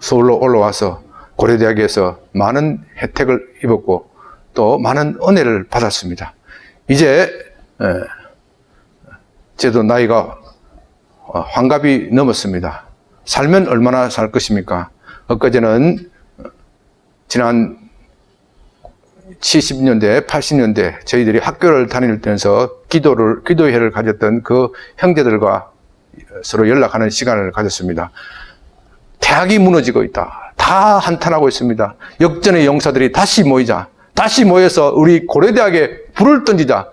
서울로 올라와서 고려대학에서 많은 혜택을 입었고 또 많은 은혜를 받았습니다. 이제 저도 나이가 환갑이 넘었습니다. 살면 얼마나 살 것입니까? 엊그제는 지난 70년대, 80년대 저희들이 학교를 다니면서 기도회를 가졌던 그 형제들과 서로 연락하는 시간을 가졌습니다. 대학이 무너지고 있다. 다 한탄하고 있습니다. 역전의 용사들이 다시 모여서 우리 고려대학에 불을 던지자.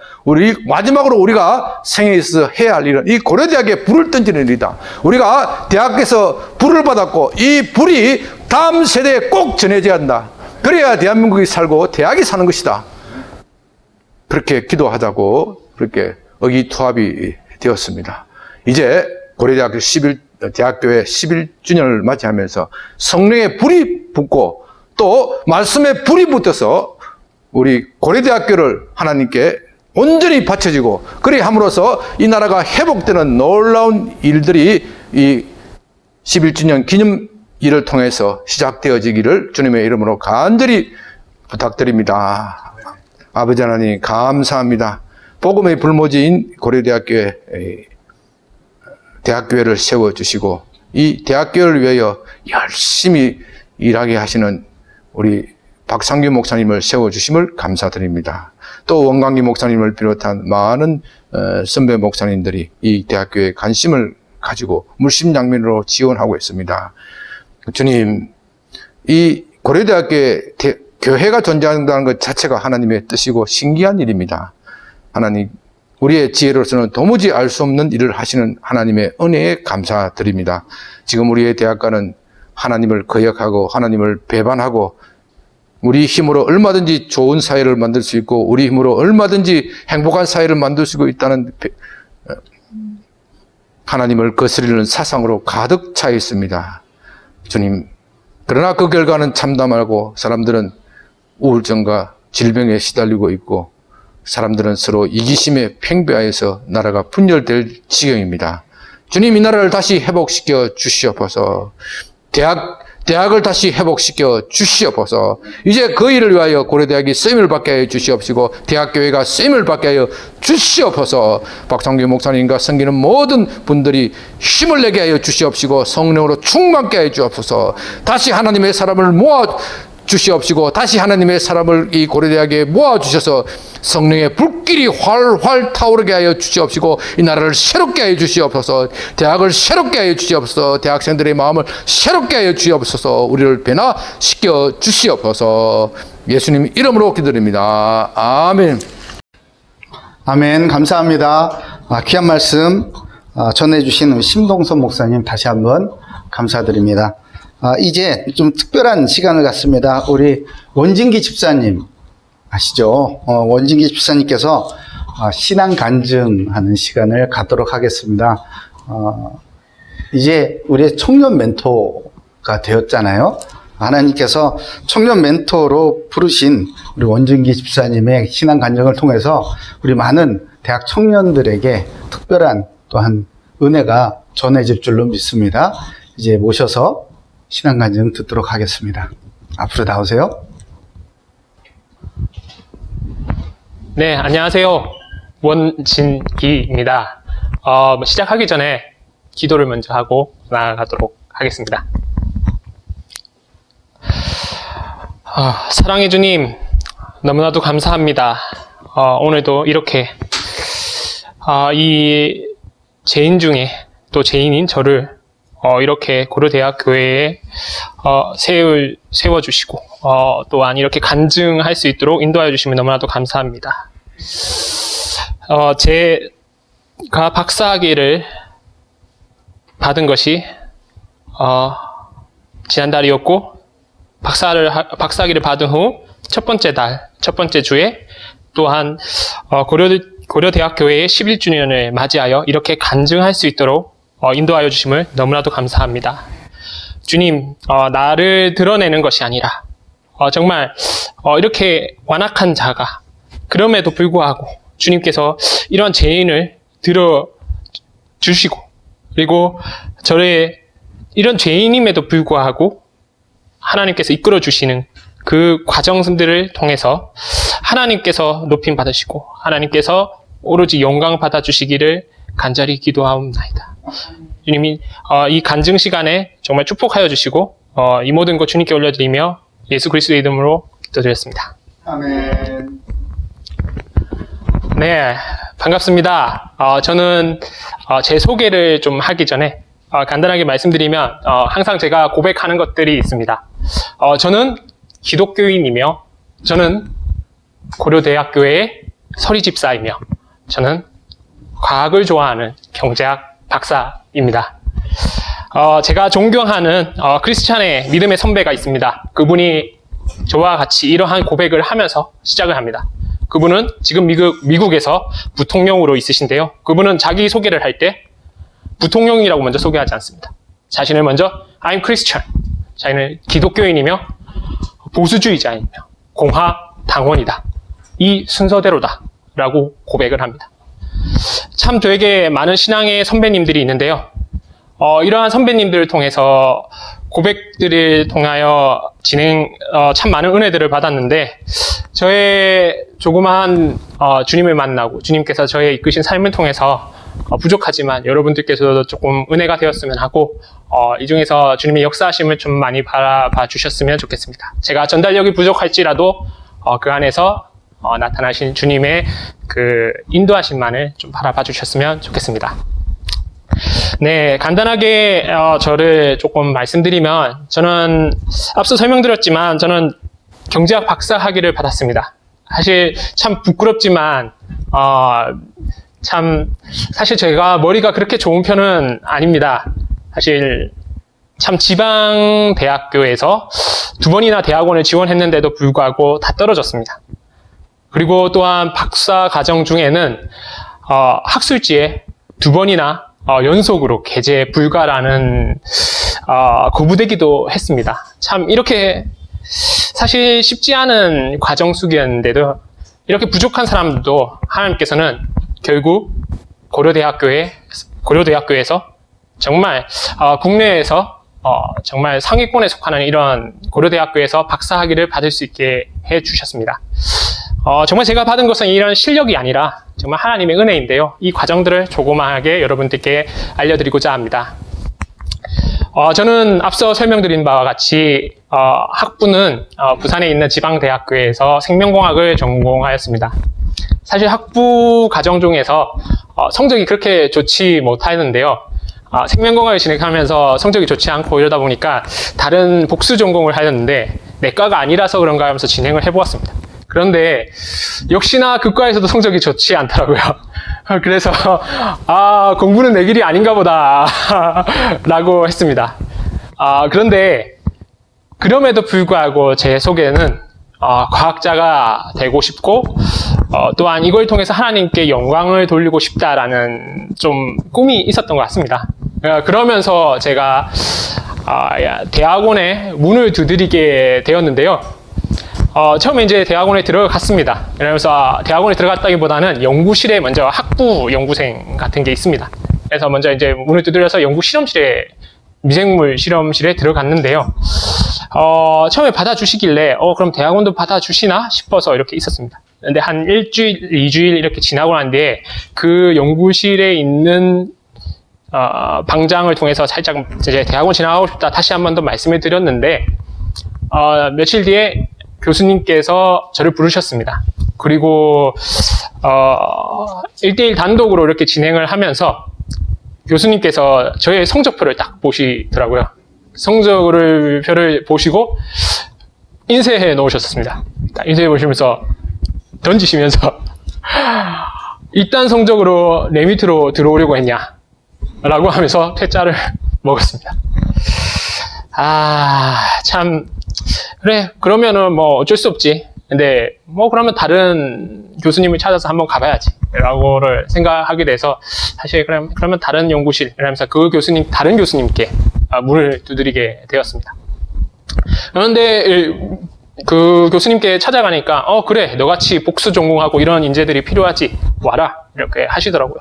마지막으로 우리가 생에 있어서 해야 할 일은 이 고려대학에 불을 던지는 일이다. 우리가 대학에서 불을 받았고 이 불이 다음 세대에 꼭 전해져야 한다. 그래야 대한민국이 살고 대학이 사는 것이다. 그렇게 기도하자고 그렇게 의기투합이 되었습니다. 이제 고려대학교 대학교의 11주년을 맞이하면서 성령의 불이 붙고 또 말씀의 불이 붙어서 우리 고려대학교를 하나님께 온전히 바쳐지고 그리 함으로써 이 나라가 회복되는 놀라운 일들이 이 11주년 기념일을 통해서 시작되어지기를 주님의 이름으로 간절히 부탁드립니다. 아버지 하나님 감사합니다. 복음의 불모지인 고려대학교에 대학교회를 세워주시고 이 대학교를 위하여 열심히 일하게 하시는 우리 박상규 목사님을 세워주심을 감사드립니다. 또 원광기 목사님을 비롯한 많은 선배 목사님들이 이 대학교에 관심을 가지고 물심양면으로 지원하고 있습니다. 주님, 이 고려대학교에 교회가 존재한다는 것 자체가 하나님의 뜻이고 신기한 일입니다. 하나님, 우리의 지혜로서는 도무지 알 수 없는 일을 하시는 하나님의 은혜에 감사드립니다. 지금 우리의 대학가는 하나님을 거역하고 하나님을 배반하고 우리 힘으로 얼마든지 좋은 사회를 만들 수 있고 우리 힘으로 얼마든지 행복한 사회를 만들 수 있다는 하나님을 거스르는 사상으로 가득 차 있습니다. 주님, 그러나 그 결과는 참담하고 사람들은 우울증과 질병에 시달리고 있고 사람들은 서로 이기심에 팽배하여서 나라가 분열될 지경입니다. 주님, 이 나라를 다시 회복시켜 주시옵소서. 대학을 다시 회복시켜 주시옵소서. 이제 그 일을 위하여 고려대학이 쓰임을 받게 하여 주시옵시고 대학교회가 쓰임을 받게 하여 주시옵소서. 박상규 목사님과 섬기는 모든 분들이 힘을 내게 하여 주시옵시고 성령으로 충만케 하여 주옵소서. 다시 하나님의 사람을 모아 주시옵시고 다시 하나님의 사람을 이 고려대학에 모아주셔서 성령의 불길이 활활 타오르게 하여 주시옵시고 이 나라를 새롭게 하여 주시옵소서. 대학을 새롭게 하여 주시옵소서. 대학생들의 마음을 새롭게 하여 주시옵소서. 우리를 변화시켜 주시옵소서. 예수님 이름으로 기도드립니다. 아멘. 아멘. 감사합니다. 귀한 말씀 전해주신 심동선 목사님 다시 한번 감사드립니다. 이제 좀 특별한 시간을 갖습니다. 우리 원진기 집사님 아시죠? 원진기 집사님께서 신앙 간증하는 시간을 갖도록 하겠습니다. 이제 우리의 청년 멘토가 되었잖아요. 하나님께서 청년 멘토로 부르신 우리 원진기 집사님의 신앙 간증을 통해서 우리 많은 대학 청년들에게 특별한 또한 은혜가 전해질 줄로 믿습니다. 이제 모셔서 신앙 간증 듣도록 하겠습니다. 앞으로 나오세요. 네, 안녕하세요. 원진기입니다. 시작하기 전에 기도를 먼저 하고 나아가도록 하겠습니다. 사랑해 주님, 너무나도 감사합니다. 오늘도 이렇게 이 죄인 중에 또 죄인인 저를 이렇게 고려대학 교회에 세워주시고 또한 이렇게 간증할 수 있도록 인도하여 주시면 너무나도 감사합니다. 제가 박사학위를 받은 것이 지난달이었고 박사학위를 받은 후 첫 번째 주에 또한 고려대학 교회의 11주년을 맞이하여 이렇게 간증할 수 있도록 인도하여 주심을 너무나도 감사합니다. 주님, 나를 드러내는 것이 아니라 정말 이렇게 완악한 자가 그럼에도 불구하고 주님께서 이런 죄인을 들어주시고 그리고 저의 이런 죄인임에도 불구하고 하나님께서 이끌어 주시는 그 과정들을 통해서 하나님께서 높임 받으시고 하나님께서 오로지 영광 받아주시기를 간절히 기도하옵나이다. 주님이 이 간증 시간에 정말 축복하여 주시고 이 모든 것 주님께 올려드리며 예수 그리스도의 이름으로 기도드렸습니다. 아멘. 네, 반갑습니다. 저는 제 소개를 좀 하기 전에 간단하게 말씀드리면 항상 제가 고백하는 것들이 있습니다. 저는 기독교인이며 저는 고려대학교의 서리집사이며 저는 과학을 좋아하는 경제학 박사입니다. 제가 존경하는 크리스찬의 믿음의 선배가 있습니다. 그분이 저와 같이 이러한 고백을 하면서 시작을 합니다. 그분은 지금 미국에서 부통령으로 있으신데요. 그분은 자기 소개를 할 때 부통령이라고 먼저 소개하지 않습니다. 자신을 먼저 I'm Christian, 자기는 기독교인이며 보수주의자이며 공화당원이다. 이 순서대로다 라고 고백을 합니다. 참 되게 많은 신앙의 선배님들이 있는데요. 이러한 선배님들을 통해서 고백들을 통하여 참 많은 은혜들을 받았는데 저의 조그마한 주님을 만나고 주님께서 저의 이끄신 삶을 통해서 부족하지만 여러분들께서도 조금 은혜가 되었으면 하고 이 중에서 주님의 역사하심을 좀 많이 바라봐 주셨으면 좋겠습니다. 제가 전달력이 부족할지라도 그 안에서 나타나신 주님의 그 인도하심만을 좀 바라봐 주셨으면 좋겠습니다. 네, 간단하게 저를 조금 말씀드리면 저는 앞서 설명드렸지만 저는 경제학 박사 학위를 받았습니다. 사실 참 부끄럽지만 사실 제가 머리가 그렇게 좋은 편은 아닙니다. 사실 참 지방 대학교에서 2번이나 대학원을 지원했는데도 불구하고 다 떨어졌습니다. 그리고 또한 박사 과정 중에는 학술지에 2번이나 연속으로 게재 불가라는 거부되기도 했습니다. 참 이렇게 사실 쉽지 않은 과정 속이었는데도 이렇게 부족한 사람들도 하나님께서는 결국 고려대학교에서 정말 국내에서 정말 상위권에 속하는 이런 고려대학교에서 박사학위를 받을 수 있게 해주셨습니다. 정말 제가 받은 것은 이런 실력이 아니라 정말 하나님의 은혜인데요. 이 과정들을 조그마하게 여러분들께 알려드리고자 합니다. 저는 앞서 설명드린 바와 같이 학부는 부산에 있는 지방대학교에서 생명공학을 전공하였습니다. 사실 학부 과정 중에서 성적이 그렇게 좋지 못하였는데요. 생명공학을 진행하면서 성적이 좋지 않고 이러다 보니까 다른 복수 전공을 하였는데 내과가 아니라서 그런가 하면서 진행을 해보았습니다. 그런데 역시나 그 과에서도 성적이 좋지 않더라고요. 그래서 공부는 내 길이 아닌가 보다 라고 했습니다. 그런데 그럼에도 불구하고 제 속에는 과학자가 되고 싶고 또한 이걸 통해서 하나님께 영광을 돌리고 싶다라는 좀 꿈이 있었던 것 같습니다. 그러면서 제가 대학원에 문을 두드리게 되었는데요. 처음에 이제 대학원에 들어갔습니다. 그러면서 대학원에 들어갔다기보다는 연구실에 먼저 학부 연구생 같은 게 있습니다. 그래서 먼저 이제 문을 두드려서 연구 실험실에, 미생물 실험실에 들어갔는데요. 처음에 받아주시길래, 그럼 대학원도 받아주시나 싶어서 이렇게 있었습니다. 근데 한 일주일, 2주일 이렇게 지나고 난 뒤에 그 연구실에 있는 방장을 통해서 살짝 이제 대학원 진학하고 싶다 다시 한 번 더 말씀을 드렸는데, 며칠 뒤에 교수님께서 저를 부르셨습니다. 그리고 1대1 단독으로 이렇게 진행을 하면서 교수님께서 저의 성적표를 딱 보시더라고요. 성적표를 보시고 인쇄해 놓으셨습니다. 인쇄해 보시면서 던지시면서 이딴 성적으로 내 밑으로 들어오려고 했냐 라고 하면서 퇴짜를 먹었습니다. 참 그래, 그러면은 뭐 어쩔 수 없지. 근데 뭐 그러면 다른 교수님을 찾아서 한번 가봐야지 라고를 생각하게 돼서 사실 그러면 다른 연구실 이러면서 다른 교수님께 문을 두드리게 되었습니다. 그런데 그 교수님께 찾아가니까 그래, 너같이 복수 전공하고 이런 인재들이 필요하지, 와라 이렇게 하시더라고요.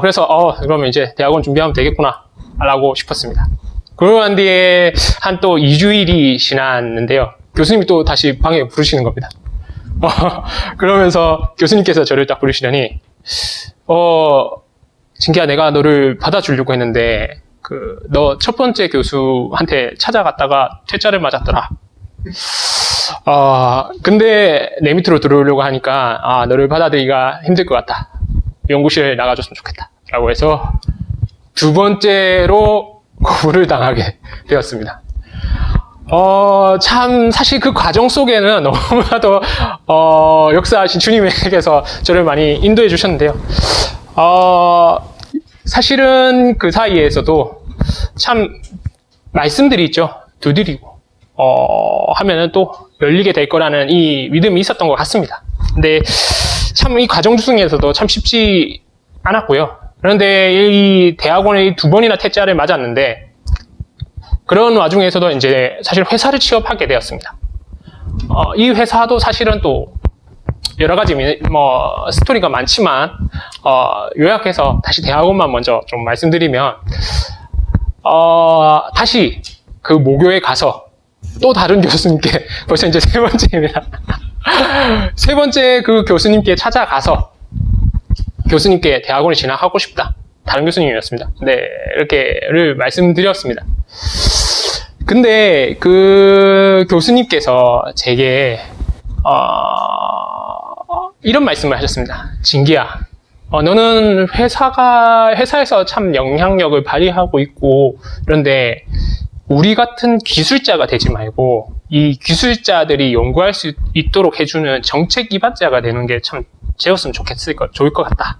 그래서 그러면 이제 대학원 준비하면 되겠구나 라고 싶었습니다. 그러고 난 뒤에 한 또 2주일이 지났는데요. 교수님이 또 다시 방에 부르시는 겁니다. 그러면서 교수님께서 저를 딱 부르시더니, 진기야, 내가 너를 받아주려고 했는데, 너 첫 번째 교수한테 찾아갔다가 퇴짜를 맞았더라. 근데 내 밑으로 들어오려고 하니까, 너를 받아들이기가 힘들 것 같다. 연구실에 나가줬으면 좋겠다. 라고 해서 두 번째로 고문을 당하게 되었습니다. 참, 사실 그 과정 속에는 너무나도, 역사하신 주님에게서 저를 많이 인도해 주셨는데요. 사실은 그 사이에서도 참, 말씀들이 있죠. 두드리고, 하면은 또 열리게 될 거라는 이 믿음이 있었던 것 같습니다. 근데 참 이 과정 중에서도 참 쉽지 않았고요. 그런데 이 대학원에 2번이나 퇴짜를 맞았는데, 그런 와중에서도 이제 사실 회사를 취업하게 되었습니다. 이 회사도 사실은 또 여러 가지 스토리가 많지만, 요약해서 다시 대학원만 먼저 좀 말씀드리면, 다시 그 모교에 가서 또 다른 교수님께, 벌써 이제 3번째입니다. 3번째 그 교수님께 찾아가서 교수님께 대학원에 진학하고 싶다. 다른 교수님이었습니다. 네, 이렇게를 말씀드렸습니다. 근데 그 교수님께서 제게 이런 말씀을 하셨습니다. 진기야, 너는 회사에서 참 영향력을 발휘하고 있고, 그런데 우리 같은 기술자가 되지 말고 이 기술자들이 연구할 수 있도록 해주는 정책 기반자가 되는 게 참 되었으면 좋을 것 같다.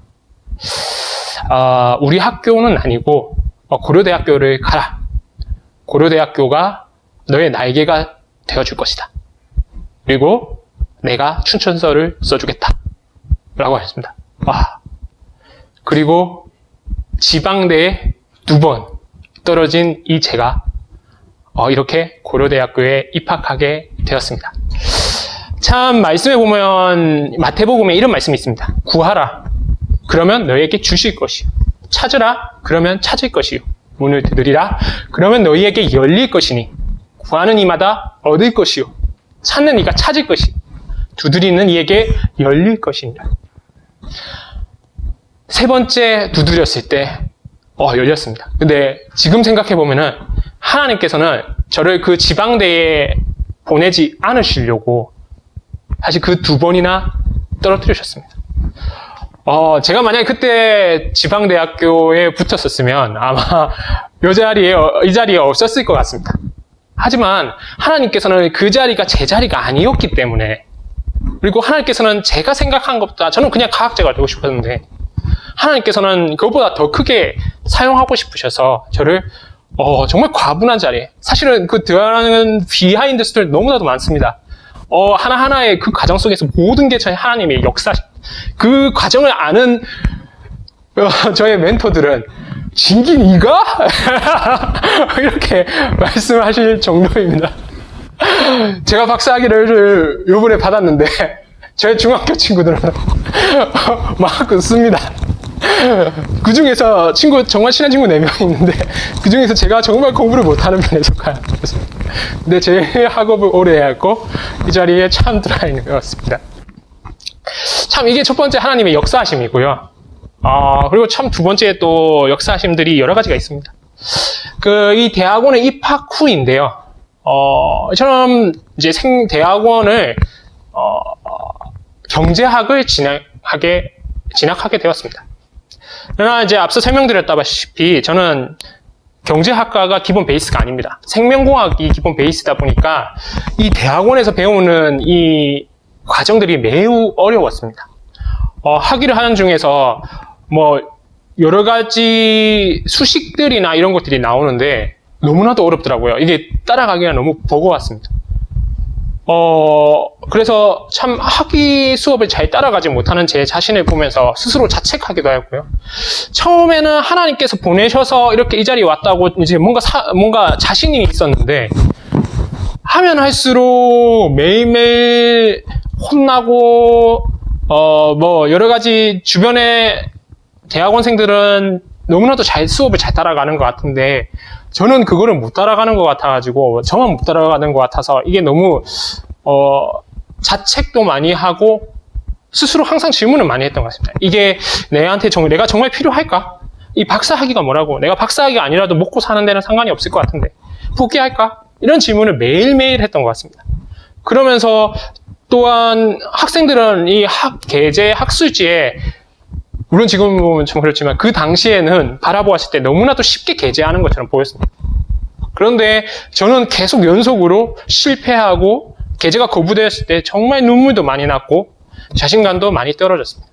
우리 학교는 아니고 고려대학교를 가라. 고려대학교가 너의 날개가 되어줄 것이다. 그리고 내가 추천서를 써주겠다. 라고 하셨습니다. 그리고 지방대에 2번 떨어진 이 제가 이렇게 고려대학교에 입학하게 되었습니다. 참 말씀에 보면 마태복음에 이런 말씀이 있습니다. 구하라. 그러면 너희에게 주실 것이요. 찾으라. 그러면 찾을 것이요. 문을 두드리라. 그러면 너희에게 열릴 것이니 구하는 이마다 얻을 것이요. 찾는 이가 찾을 것이요. 두드리는 이에게 열릴 것이니라. 세 번째 두드렸을 때 열렸습니다. 근데 지금 생각해 보면은 하나님께서는 저를 그 지방대에 보내지 않으시려고 사실 그 2번이나 떨어뜨리셨습니다. 제가 만약에 그때 지방대학교에 붙었었으면 아마 이 자리에 없었을 것 같습니다. 하지만 하나님께서는 그 자리가 제 자리가 아니었기 때문에, 그리고 하나님께서는 제가 생각한 것보다, 저는 그냥 과학자가 되고 싶었는데 하나님께서는 그것보다 더 크게 사용하고 싶으셔서 저를 정말 과분한 자리에, 사실은 그 들어가는 비하인드 스토리 너무나도 많습니다. 하나하나의 그 과정 속에서 모든 게 저희 하나님의 역사, 그 과정을 아는 저의 멘토들은 진기 네가? 이렇게 말씀하실 정도입니다. 제가 박사학위를 요번에 받았는데 저희 중학교 친구들은 막 웃습니다. 그 중에서 정말 친한 친구 4명 있는데 그 중에서 제가 정말 공부를 못하는 편에 속해요. 근데 제 학업을 오래 해왔고 이 자리에 참 들어와 있는 것 같습니다. 참 이게 첫 번째 하나님의 역사하심이고요. 그리고 참 두 번째 또 역사하심들이 여러 가지가 있습니다. 이 대학원에 입학 후인데요. 저는 이제 대학원을 경제학을 진학하게 되었습니다. 그러나 이제 앞서 설명드렸다시피 저는 경제학과가 기본 베이스가 아닙니다. 생명공학이 기본 베이스다 보니까 이 대학원에서 배우는 이 과정들이 매우 어려웠습니다. 학위를 하는 중에서 여러 가지 수식들이나 이런 것들이 나오는데 너무나도 어렵더라고요. 이게 따라가기가 너무 버거웠습니다. 그래서 참 학위 수업을 잘 따라가지 못하는 제 자신을 보면서 스스로 자책하기도 하고요. 처음에는 하나님께서 보내셔서 이렇게 이 자리에 왔다고 이제 뭔가 자신이 있었는데 하면 할수록 매일매일 혼나고 여러 가지 주변에 대학원생들은 너무나도 수업을 잘 따라가는 것 같은데 저는 그거를 못 따라가는 것 같아가지고 저만 못 따라가는 것 같아서 이게 너무 자책도 많이 하고 스스로 항상 질문을 많이 했던 것 같습니다. 이게 내가 정말 필요할까? 이 박사학위가 뭐라고? 내가 박사학위가 아니라도 먹고 사는 데는 상관이 없을 것 같은데 포기할까? 이런 질문을 매일매일 했던 것 같습니다. 그러면서 또한 학생들은 이 계제 학술지에 물론 지금 보면 좀 그렇지만 그 당시에는 바라보았을 때 너무나도 쉽게 게재하는 것처럼 보였습니다. 그런데 저는 계속 연속으로 실패하고 게재가 거부되었을 때 정말 눈물도 많이 났고 자신감도 많이 떨어졌습니다.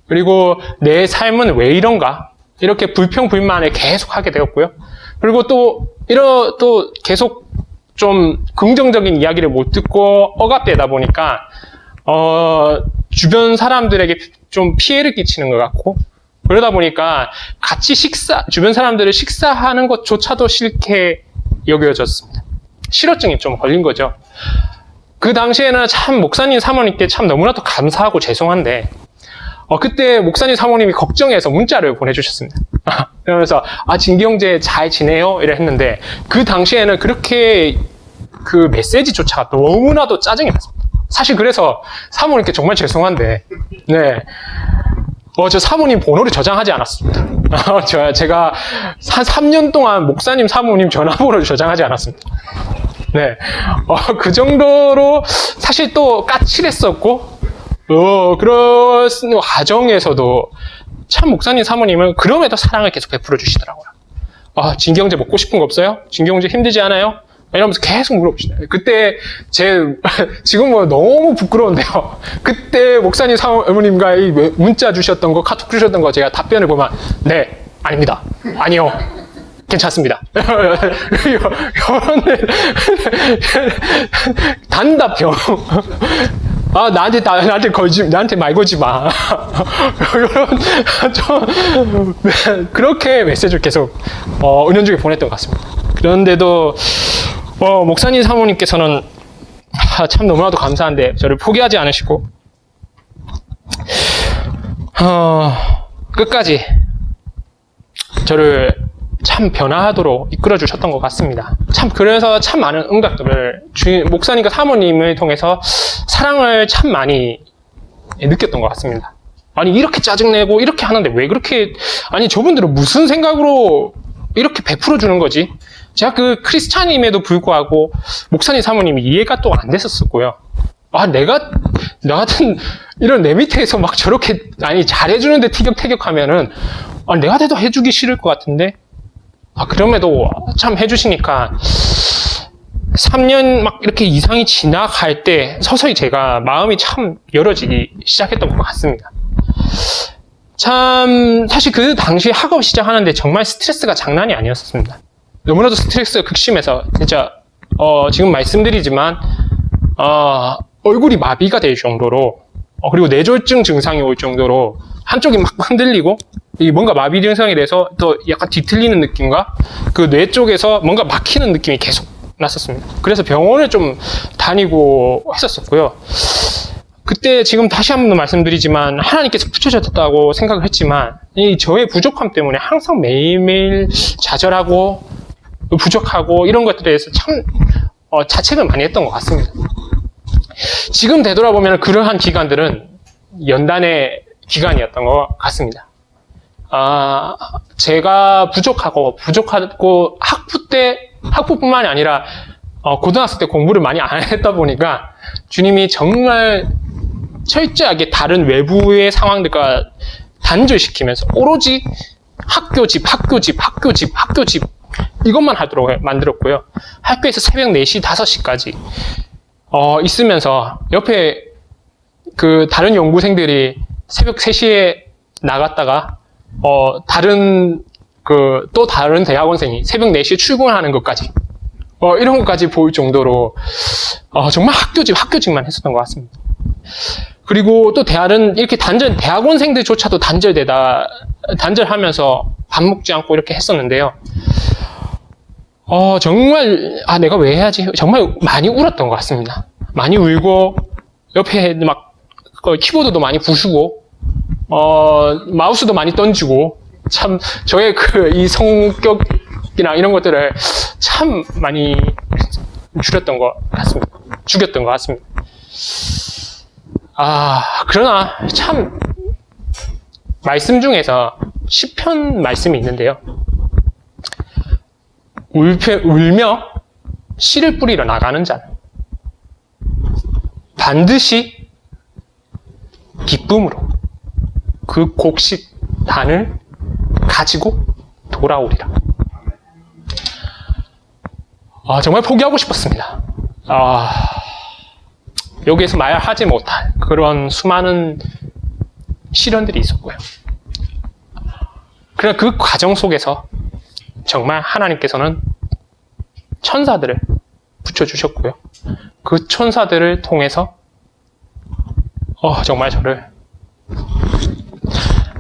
그리고 내 삶은 왜 이런가? 이렇게 불평불만을 계속 하게 되었고요. 그리고 또 계속 좀 긍정적인 이야기를 못 듣고 억압되다 보니까 주변 사람들에게 좀 피해를 끼치는 것 같고 그러다 보니까 같이 주변 사람들을 식사하는 것조차도 싫게 여겨졌습니다. 실어증이 좀 걸린 거죠. 그 당시에는 참 목사님 사모님께 참 너무나도 감사하고 죄송한데 그때 목사님 사모님이 걱정해서 문자를 보내주셨습니다. 그러면서 진기 형제 잘 지내요? 이래 했는데 그 당시에는 그렇게 그 메시지조차가 너무나도 짜증이 났습니다. 사실 그래서 사모님께 정말 죄송한데 저 사모님 번호를 저장하지 않았습니다. 제가 한 3년 동안 목사님 사모님 전화번호를 저장하지 않았습니다. 그 정도로 사실 또 까칠했었고 그런 과정에서도 참 목사님 사모님은 그럼에도 사랑을 계속 베풀어 주시더라고요. 진기 형제 먹고 싶은 거 없어요? 진기 형제 힘들지 않아요? 이러면서 계속 물어보시네요. 그때 지금 너무 부끄러운데요. 그때 목사님 사모님과 이 문자 주셨던 거, 카톡 주셨던 거 제가 답변을 보면 네, 아닙니다. 아니요. 괜찮습니다. 단답형. 나한테 말 걸지 마. 그렇게 메시지를 계속 은연중에 보냈던 것 같습니다. 그런데도 목사님 사모님께서는 참 너무나도 감사한데 저를 포기하지 않으시고 끝까지 저를 참 변화하도록 이끌어 주셨던 것 같습니다. 참 그래서 참 많은 응답들을 목사님과 사모님을 통해서 사랑을 참 많이 느꼈던 것 같습니다. 아니 이렇게 짜증내고 이렇게 하는데 왜 그렇게, 아니 저분들은 무슨 생각으로 이렇게 베풀어 주는 거지? 제가 그 크리스찬임에도 불구하고 목사님 사모님이 이해가 또 안 됐었고요. 아, 나 같은 이런 내 밑에서 막 저렇게, 아니 잘해주는데 티격태격하면은 내가 돼도 해주기 싫을 것 같은데, 그럼에도 참 해주시니까 3년 막 이렇게 이상이 지나갈 때 서서히 제가 마음이 참 열어지기 시작했던 것 같습니다. 참 사실 그 당시 학업 시작하는데 정말 스트레스가 장난이 아니었습니다. 너무나도 스트레스가 극심해서 진짜 지금 말씀드리지만 얼굴이 마비가 될 정도로 그리고 뇌졸중 증상이 올 정도로 한쪽이 막 흔들리고 이게 뭔가 마비 증상이 돼서 또 약간 뒤틀리는 느낌과 그 뇌 쪽에서 뭔가 막히는 느낌이 계속 났었습니다. 그래서 병원을 좀 다니고 했었었고요. 그때 지금 다시 한 번 말씀드리지만 하나님께서 붙여줬다고 생각을 했지만 이 저의 부족함 때문에 항상 매일매일 좌절하고 부족하고 이런 것들에 대해서 참 자책을 많이 했던 것 같습니다. 지금 되돌아보면 그러한 기간들은 연단의 기간이었던 것 같습니다. 제가 부족하고 학부뿐만이 아니라 고등학생 때 공부를 많이 안 했다 보니까 주님이 정말 철저하게 다른 외부의 상황들과 단절시키면서 오로지 학교집 이것만 하도록 만들었고요. 학교에서 새벽 4시, 5시까지 있으면서 옆에 그 다른 연구생들이 새벽 3시에 나갔다가 또 다른 대학원생이 새벽 4시에 출근하는 것까지 이런 것까지 보일 정도로 정말 학교집만 했었던 것 같습니다. 그리고 또 이렇게 대학원생들조차도 단절하면서 밥 먹지 않고 이렇게 했었는데요. 정말 내가 왜 해야지? 정말 많이 울었던 것 같습니다. 많이 울고 옆에 막 키보드도 많이 부수고 마우스도 많이 던지고 참 저의 이 성격이나 이런 것들을 참 많이 죽였던 것 같습니다. 그러나 참 말씀 중에서 시편 말씀이 있는데요. 울며 씨를 뿌리러 나가는 자는 반드시 기쁨으로 그 곡식단을 가지고 돌아오리라. 정말 포기하고 싶었습니다. 여기에서 말하지 못할 그런 수많은 시련들이 있었고요. 그러나 그 과정 속에서 정말 하나님께서는 천사들을 붙여주셨고요. 그 천사들을 통해서 정말 저를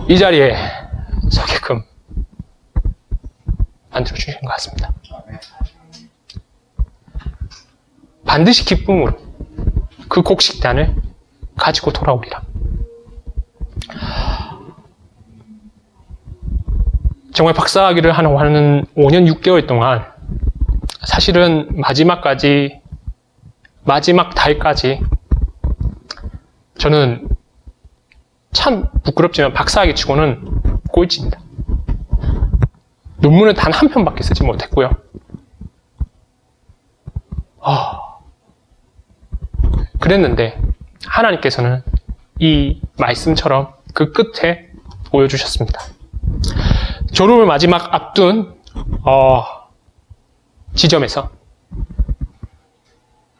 이 자리에 서게끔 만들어주신 것 같습니다. 반드시 기쁨으로 그 곡식단을 가지고 돌아오리라. 정말 박사학위를 하는 5년 6개월 동안 사실은 마지막 달까지 저는 참 부끄럽지만 박사학위 치고는 꼴찌입니다. 논문을 단 한 편밖에 쓰지 못했고요. 그랬는데 하나님께서는 이 말씀처럼 그 끝에 보여주셨습니다. 졸업을 마지막 앞둔 지점에서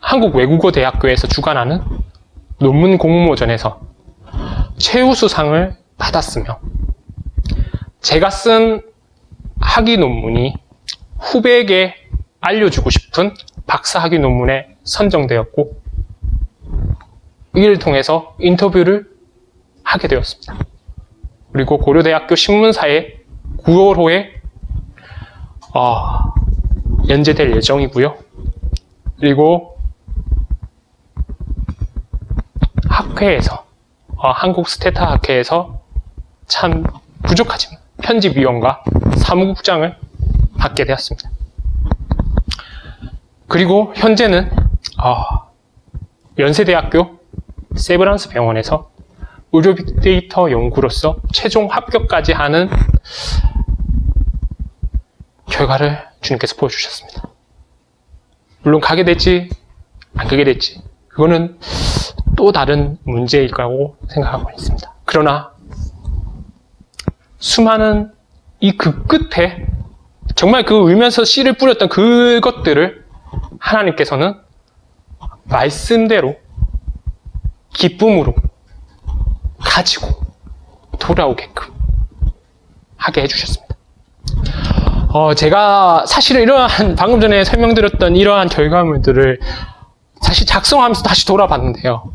한국외국어대학교에서 주관하는 논문 공모전에서 최우수상을 받았으며 제가 쓴 학위 논문이 후배에게 알려주고 싶은 박사학위 논문에 선정되었고 이를 통해서 인터뷰를 하게 되었습니다. 그리고 고려대학교 신문사에 9월호에 연재될 예정이고요. 그리고 학회에서 한국 스테타 학회에서 참 부족하지만 편집위원과 사무국장을 맡게 되었습니다. 그리고 현재는 연세대학교 세브란스 병원에서 의료 빅데이터 연구로서 최종 합격까지 하는 결과를 주님께서 보여주셨습니다. 물론 가게 될지 안 가게 될지 그거는 또 다른 문제일 거라고 생각하고 있습니다. 그러나 수많은 이 그 끝에 정말 그 울면서 씨를 뿌렸던 그것들을 하나님께서는 말씀대로 기쁨으로 가지고 돌아오게끔 하게 해주셨습니다. 제가 사실은 이러한 방금 전에 설명드렸던 이러한 결과물들을 사실 작성하면서 다시 돌아봤는데요.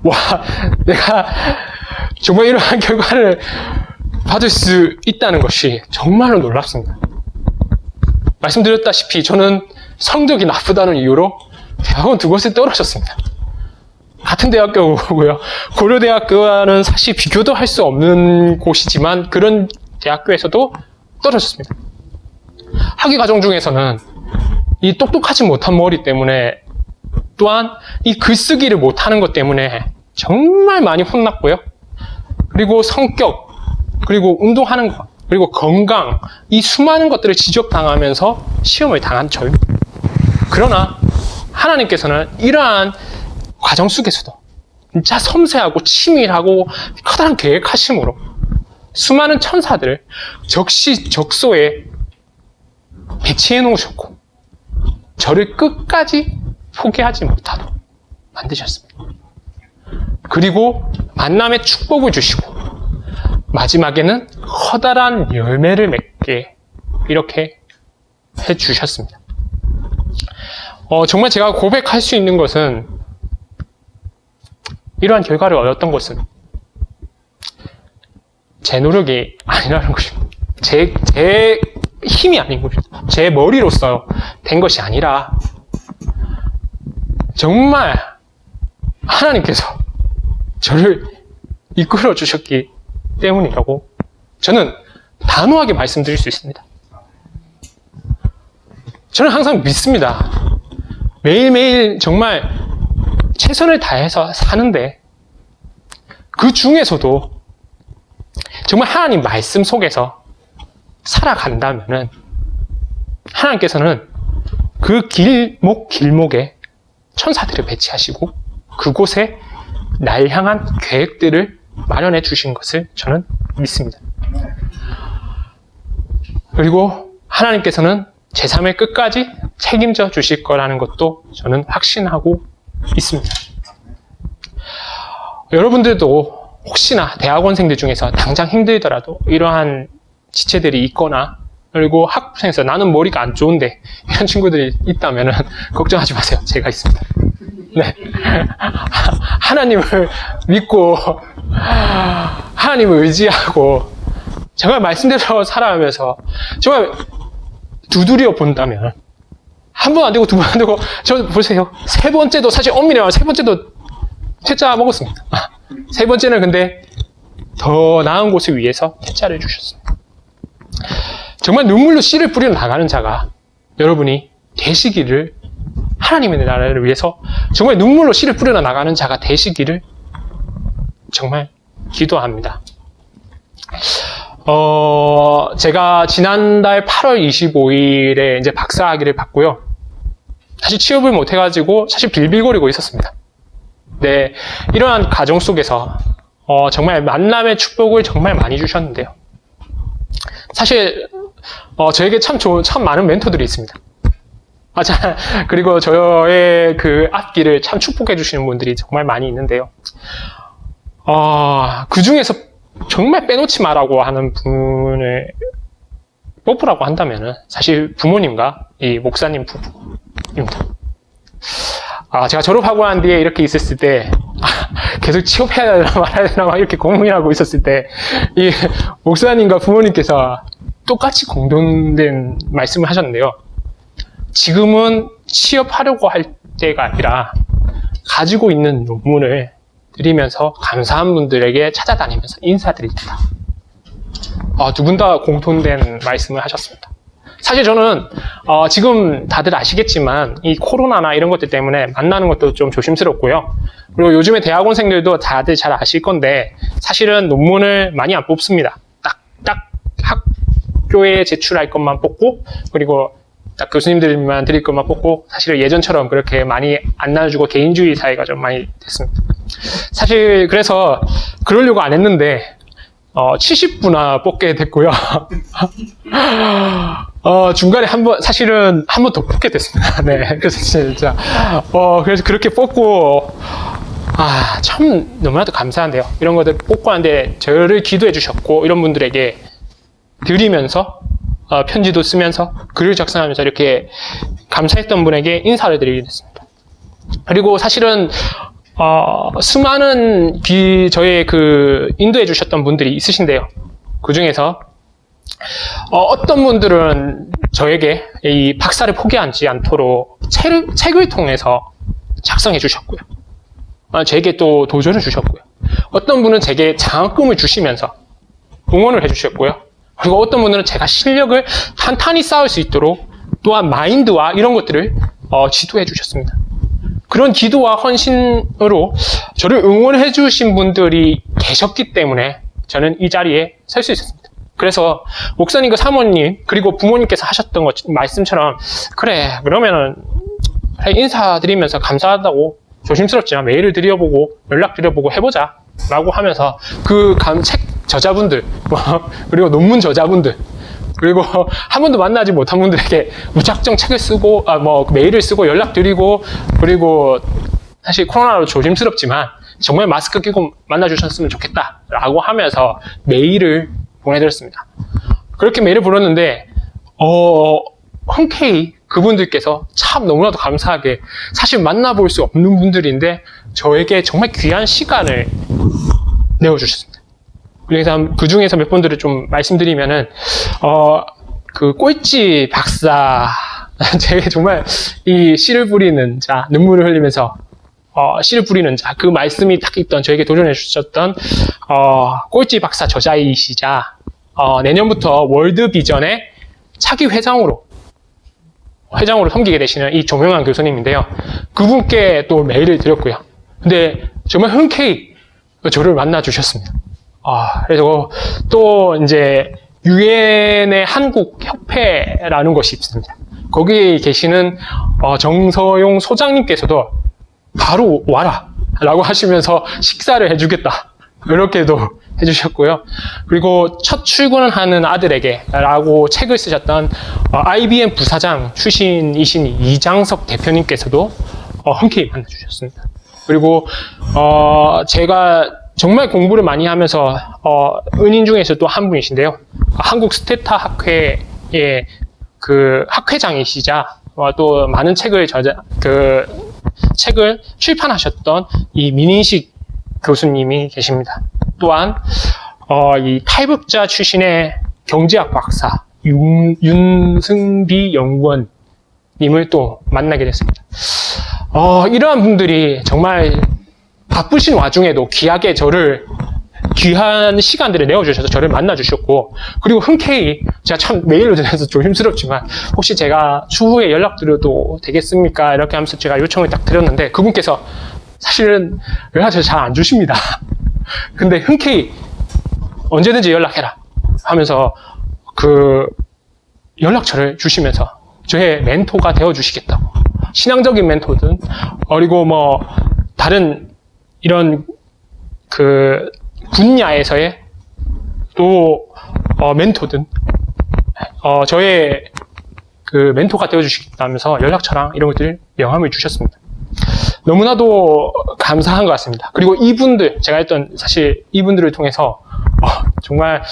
와, 내가 정말 이러한 결과를 받을 수 있다는 것이 정말로 놀랍습니다. 말씀드렸다시피 저는 성적이 나쁘다는 이유로 대학원 두 곳에 떨어졌습니다. 같은 대학교고요. 고려대학교와는 사실 비교도 할 수 없는 곳이지만 그런 대학교에서도 떨어졌습니다. 학위 과정 중에서는 이 똑똑하지 못한 머리 때문에 또한 이 글쓰기를 못하는 것 때문에 정말 많이 혼났고요. 그리고 성격, 그리고 운동하는 것, 그리고 건강, 이 수많은 것들을 지적당하면서 시험을 당한 저입니다. 그러나 하나님께서는 이러한 과정 속에서도 진짜 섬세하고 치밀하고 커다란 계획하심으로 수많은 천사들을 적시적소에 배치해 놓으셨고 저를 끝까지 포기하지 못하도록 만드셨습니다. 그리고 만남의 축복을 주시고 마지막에는 커다란 열매를 맺게 이렇게 해주셨습니다. 정말 제가 고백할 수 있는 것은 이러한 결과를 얻었던 것은 제 노력이 아니라는 것입니다. 제 힘이 아닌 것입니다. 제 머리로서 된 것이 아니라 정말 하나님께서 저를 이끌어 주셨기 때문이라고 저는 단호하게 말씀드릴 수 있습니다. 저는 항상 믿습니다. 매일매일 정말 최선을 다해서 사는데 그 중에서도 정말 하나님 말씀 속에서 살아간다면은 하나님께서는 그 길목에 천사들을 배치하시고 그곳에 날 향한 계획들을 마련해 주신 것을 저는 믿습니다. 그리고 하나님께서는 제 삶을 끝까지 책임져 주실 거라는 것도 저는 확신하고 있습니다. 여러분들도 혹시나 대학원생들 중에서 당장 힘들더라도 이러한 지체들이 있거나 그리고 학부생에서 나는 머리가 안 좋은데 이런 친구들이 있다면 걱정하지 마세요. 제가 있습니다. 네. 하나님을 믿고 하나님을 의지하고 정말 말씀대로 살아가면서 정말 두드려 본다면 한 번 안 되고 두 번 안 되고 저 보세요. 세 번째도 사실 엄밀히 세 번째도 퇴짜 먹었습니다. 세 번째는 근데 더 나은 곳을 위해서 퇴짜를 주셨습니다. 정말 눈물로 씨를 뿌려 나가는 자가 여러분이 되시기를 하나님의 나라를 위해서 정말 눈물로 씨를 뿌려 나가는 자가 되시기를 정말 기도합니다. 제가 지난달 8월 25일에 이제 박사학위를 받고요. 사실 취업을 못 해가지고 사실 빌빌거리고 있었습니다. 네, 이러한 과정 속에서 정말 만남의 축복을 정말 많이 주셨는데요. 사실 저에게 참 많은 멘토들이 있습니다. 그리고 저의 그 앞길을 참 축복해 주시는 분들이 정말 많이 있는데요. 그 중에서 정말 빼놓지 마라고 하는 분을 뽑으라고 한다면은 사실 부모님과 이 목사님 부부입니다. 제가 졸업하고 난 뒤에 이렇게 있었을 때 계속 취업해야 되나 말아야 되나 막 이렇게 고민하고 있었을 때 이 목사님과 부모님께서 똑같이 공동된 말씀을 하셨는데요. 지금은 취업하려고 할 때가 아니라 가지고 있는 논문을 드리면서 감사한 분들에게 찾아다니면서 인사드립니다. 두 분 다 공통된 말씀을 하셨습니다. 사실 저는 지금 다들 아시겠지만 이 코로나나 이런 것들 때문에 만나는 것도 좀 조심스럽고요. 그리고 요즘에 대학원생들도 다들 잘 아실 건데 사실은 논문을 많이 안 뽑습니다. 딱 학교에 제출할 것만 뽑고 그리고 딱 교수님들만 드릴 것만 뽑고 사실은 예전처럼 그렇게 많이 안 나눠주고 개인주의 사회가 좀 많이 됐습니다. 사실 그래서 그러려고 안 했는데 70부나 뽑게 됐고요. 중간에 사실은 한 번 더 뽑게 됐습니다. 네. 그래서 진짜, 그래서 그렇게 뽑고, 참 너무나도 감사한데요. 이런 것들 뽑고 하는데 저를 기도해 주셨고, 이런 분들에게 드리면서, 편지도 쓰면서, 글을 작성하면서 이렇게 감사했던 분에게 인사를 드리게 됐습니다. 그리고 사실은, 수많은 저의 인도해 주셨던 분들이 있으신데요. 그 중에서, 어떤 분들은 저에게 이 박사를 포기하지 않도록 책을 통해서 작성해 주셨고요. 제게 또 도전을 주셨고요. 어떤 분은 제게 장학금을 주시면서 응원을 해 주셨고요. 그리고 어떤 분들은 제가 실력을 탄탄히 쌓을 수 있도록 또한 마인드와 이런 것들을 지도해 주셨습니다. 그런 기도와 헌신으로 저를 응원해 주신 분들이 계셨기 때문에 저는 이 자리에 설 수 있었습니다. 그래서 목사님과 사모님 그리고 부모님께서 하셨던 말씀처럼 그래 그러면은 인사드리면서 감사하다고 조심스럽지만 메일을 드려보고 연락드려보고 해보자 라고 하면서 책 저자분들 그리고 논문 저자분들 그리고 한 번도 만나지 못한 분들에게 무작정 책을 쓰고 메일을 쓰고 연락드리고 그리고 사실 코로나로 조심스럽지만 정말 마스크 끼고 만나주셨으면 좋겠다 라고 하면서 메일을 보내드렸습니다. 그렇게 메일을 보냈는데 흔쾌히 그분들께서 참 너무나도 감사하게 사실 만나볼 수 없는 분들인데 저에게 정말 귀한 시간을 내어주셨습니다. 그래서 그 중에서 몇 분들을 좀 말씀드리면은 꼴찌 박사 제게 정말 이 씨를 뿌리는 자 눈물을 흘리면서 씨를 뿌리는 자 그 말씀이 딱 있던 저에게 도전해 주셨던 꼴찌 박사 저자이시자 내년부터 월드 비전의 차기 회장으로 섬기게 되시는 이 조명환 교수님인데요. 그분께 또 메일을 드렸고요. 근데 정말 흔쾌히 저를 만나 주셨습니다. 그래서 또 이제 유엔의 한국 협회라는 것이 있습니다. 거기에 계시는 정서용 소장님께서도 바로 와라 라고 하시면서 식사를 해주겠다 이렇게도 해주셨고요. 그리고 첫 출근하는 아들에게 라고 책을 쓰셨던 IBM 부사장 출신이신 이장석 대표님께서도 흔쾌히 만나주셨습니다. 그리고 제가 정말 공부를 많이 하면서 은인 중에서 또 한 분이신데요. 한국 스테타 학회의 학회장이시자 또 많은 책을 책을 출판하셨던 이 민인식 교수님이 계십니다. 또한 이 탈북자 출신의 경제학 박사 윤승비 연구원님을 또 만나게 됐습니다. 이러한 분들이 정말 바쁘신 와중에도 귀하게 귀한 시간들을 내어주셔서 저를 만나주셨고, 그리고 흔쾌히 제가 참 메일로 드려서 조심스럽지만 혹시 제가 추후에 연락드려도 되겠습니까? 이렇게 하면서 제가 요청을 딱 드렸는데 그분께서 사실은 연락처를 잘 안 주십니다. 근데 흔쾌히 언제든지 연락해라 하면서 연락처를 주시면서 저의 멘토가 되어주시겠다고, 신앙적인 멘토든 그리고 다른 이런 분야에서의 또 멘토든 저의 멘토가 되어주시겠다면서 연락처랑 이런 것들 명함을 주셨습니다. 너무나도 감사한 것 같습니다. 그리고 이분들, 제가 했던 사실 이분들을 통해서 정말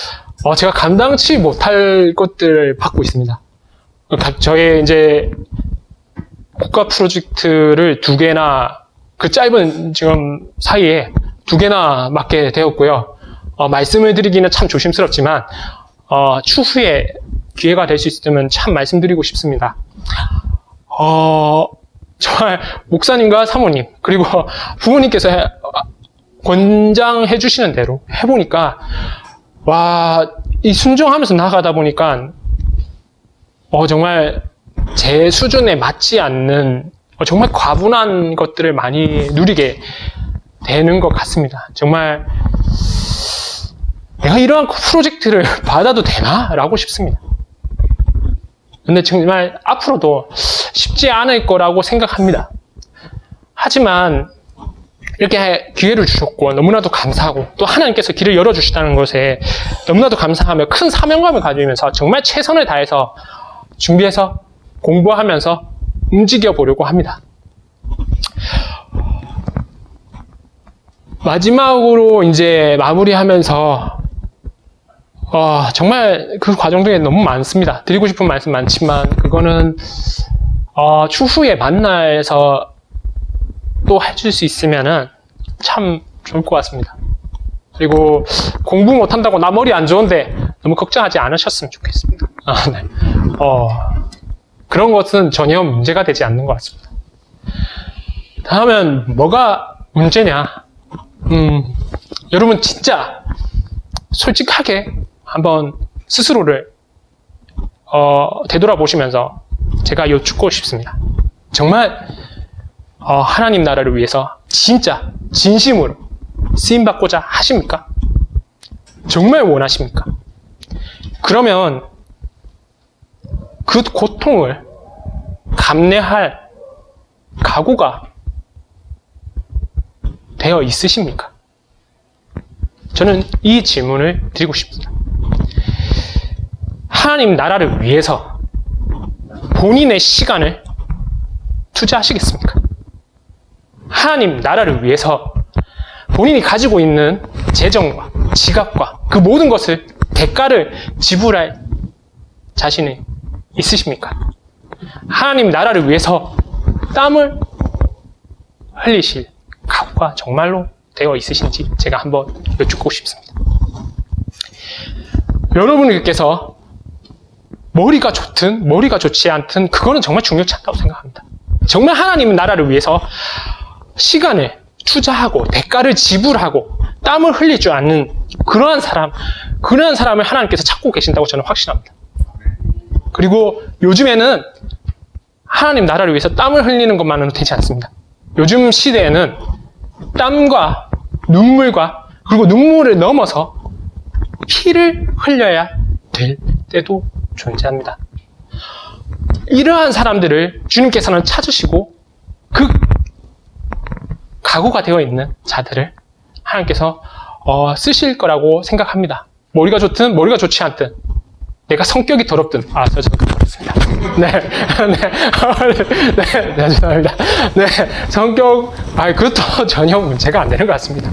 제가 감당치 못할 것들을 받고 있습니다. 저의 이제 국가 프로젝트를 2개나 그 짧은 지금 사이에 2개나 맡게 되었고요. 말씀을 드리기는 참 조심스럽지만 추후에 기회가 될 수 있으면 참 말씀드리고 싶습니다. 정말 목사님과 사모님 그리고 부모님께서 권장해 주시는 대로 해보니까, 와, 이 순종하면서 나아가다 보니까, 정말 제 수준에 맞지 않는, 정말 과분한 것들을 많이 누리게 되는 것 같습니다. 정말, 내가 이러한 프로젝트를 받아도 되나? 라고 싶습니다. 근데 정말 앞으로도 쉽지 않을 거라고 생각합니다. 하지만 이렇게 기회를 주셨고 너무나도 감사하고 또 하나님께서 길을 열어주시다는 것에 너무나도 감사하며 큰 사명감을 가지면서 정말 최선을 다해서 준비해서 공부하면서 움직여 보려고 합니다. 마지막으로 이제 마무리하면서 정말 그 과정 중에 너무 많습니다. 드리고 싶은 말씀 많지만 그거는 추후에 만나서 또 해줄 수 있으면은 참 좋을 것 같습니다. 그리고 공부 못한다고 나 머리 안 좋은데 너무 걱정하지 않으셨으면 좋겠습니다. 네. 그런 것은 전혀 문제가 되지 않는 것 같습니다. 다음은 뭐가 문제냐? 여러분 진짜 솔직하게 한번 스스로를 되돌아보시면서 제가 여쭙고 싶습니다. 정말 하나님 나라를 위해서 진짜 진심으로 쓰임받고자 하십니까? 정말 원하십니까? 그러면 그 고통을 감내할 각오가 되어 있으십니까? 저는 이 질문을 드리고 싶습니다. 하나님 나라를 위해서 본인의 시간을 투자하시겠습니까? 하나님 나라를 위해서 본인이 가지고 있는 재정과 지갑과 그 모든 것을 대가를 지불할 자신이 있으십니까? 하나님 나라를 위해서 땀을 흘리실 각오가 정말로 되어 있으신지 제가 한번 여쭙고 싶습니다. 여러분께서 머리가 좋든 머리가 좋지 않든 그거는 정말 중요치 않다고 생각합니다. 정말 하나님 나라를 위해서 시간을 투자하고 대가를 지불하고 땀을 흘리지 않는 그러한 사람을 하나님께서 찾고 계신다고 저는 확신합니다. 그리고 요즘에는 하나님 나라를 위해서 땀을 흘리는 것만으로 되지 않습니다. 요즘 시대에는 땀과 눈물과 그리고 눈물을 넘어서 피를 흘려야 될 때도 존재합니다. 이러한 사람들을 주님께서는 찾으시고 그 각오가 되어 있는 자들을 하나님께서 쓰실 거라고 생각합니다. 머리가 좋든 머리가 좋지 않든 내가 성격이 더럽든 저 그렇습니다. 네, 죄송합니다. 네, 성격 그것도 전혀 문제가 안 되는 것 같습니다.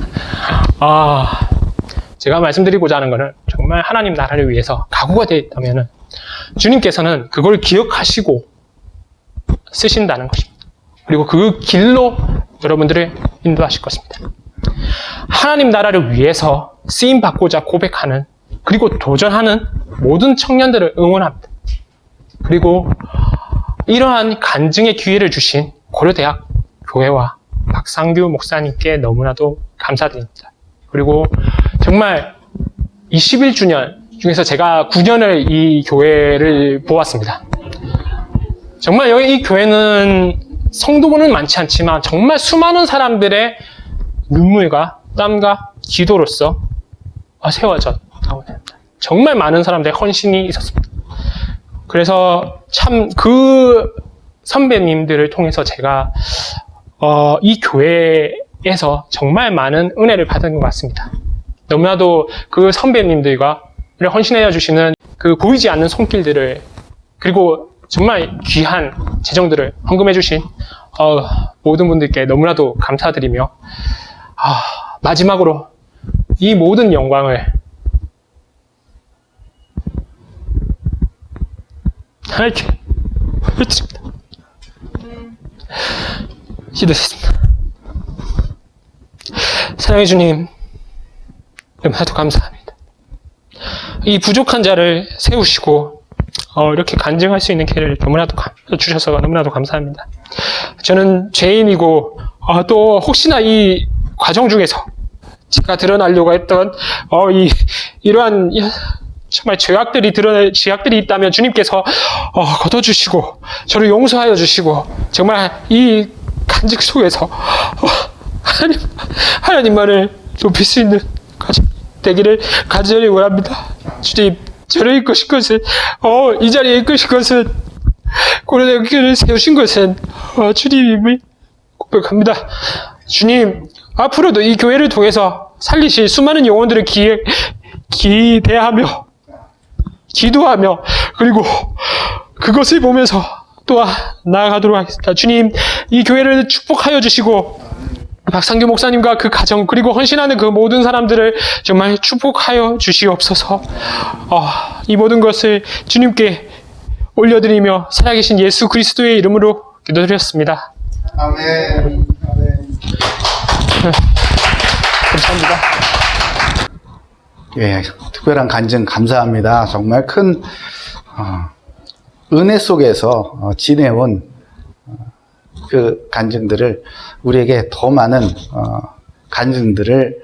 제가 말씀드리고자 하는 것은 정말 하나님 나라를 위해서 각오가 되어 있다면은 주님께서는 그걸 기억하시고 쓰신다는 것입니다. 그리고 그 길로 여러분들을 인도하실 것입니다. 하나님 나라를 위해서 쓰임받고자 고백하는 그리고 도전하는 모든 청년들을 응원합니다. 그리고 이러한 간증의 기회를 주신 고려대학 교회와 박상규 목사님께 너무나도 감사드립니다. 그리고 정말 21주년 중에서 제가 9년을 이 교회를 보았습니다. 정말 여기 이 교회는 성도분은 많지 않지만 정말 수많은 사람들의 눈물과 땀과 기도로서 세워졌다고 합니다. 정말 많은 정말 헌신이 있었습니다. 그래서 참 그 선배님들을 통해서 제가 이 교회에서 정말 많은 은혜를 받은 것 같습니다. 너무나도 그 선배님들과 헌신해 주시는 그 보이지 않는 손길들을 그리고 정말 귀한 재정들을 헌금해 주신 모든 분들께 너무나도 감사드리며 마지막으로 이 모든 영광을 하나님께 드립니다. 기도했습니다. 사랑해 주님, 너무나도 감사합니다. 이 부족한 자를 세우시고 이렇게 간증할 수 있는 기회를 너무나도 주셔서 너무나도 감사합니다. 저는 죄인이고 또 혹시나 이 과정 중에서 제가 드러나려고 했던 이러한 정말 죄악들이 있다면 주님께서 걷어주시고 저를 용서하여 주시고 정말 이 간직 속에서 하나님만을 높일 수 있는 가정 되기를 간절히 원합니다. 주님, 저를 이끄신 것은 이 자리에 이끄신 것은 고려대학교를 세우신 것은 주님임을 고백합니다. 주님, 앞으로도 이 교회를 통해서 살리실 수많은 영혼들을 기대하며 기도하며 그리고 그것을 보면서 또 나아가도록 하겠습니다. 주님, 이 교회를 축복하여 주시고 박상규 목사님과 그 가정 그리고 헌신하는 그 모든 사람들을 정말 축복하여 주시옵소서. 이 모든 것을 주님께 올려드리며 살아계신 예수 그리스도의 이름으로 기도드렸습니다. 아멘. 아멘. 감사합니다. 예, 특별한 간증 감사합니다. 정말 큰 은혜 속에서 지내온 그 간증들을 우리에게 더 많은 간증들을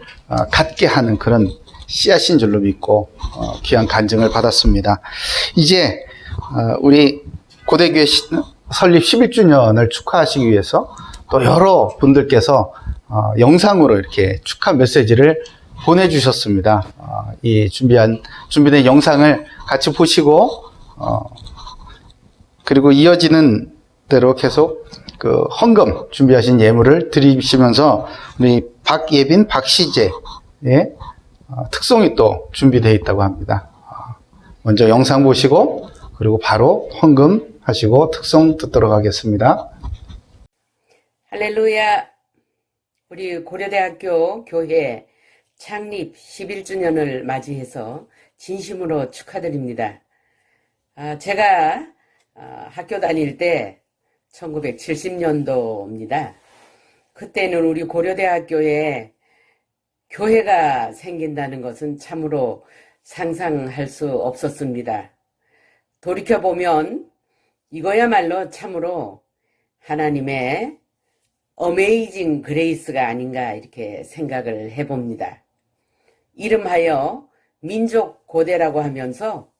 갖게 하는 그런 씨앗인 줄로 믿고 귀한 간증을 받았습니다. 이제 우리 고대교회 설립 11주년을 축하하시기 위해서 또 여러 분들께서 영상으로 이렇게 축하 메시지를 보내주셨습니다. 이 준비된 영상을 같이 보시고 그리고 이어지는 대로 계속 그 헌금 준비하신 예물을 드리시면서 우리 박예빈, 박시재의 특송이 또 준비되어 있다고 합니다. 먼저 영상 보시고 그리고 바로 헌금 하시고 특송 듣도록 하겠습니다. 할렐루야. 우리 고려대학교 교회 창립 11주년을 맞이해서 진심으로 축하드립니다. 제가 학교 다닐 때 1970년도입니다. 그때는 우리 고려대학교에 교회가 생긴다는 것은 참으로 상상할 수 없었습니다. 돌이켜보면 이거야말로 참으로 하나님의 어메이징 그레이스가 아닌가 이렇게 생각을 해봅니다. 이름하여 민족고대라고 하면서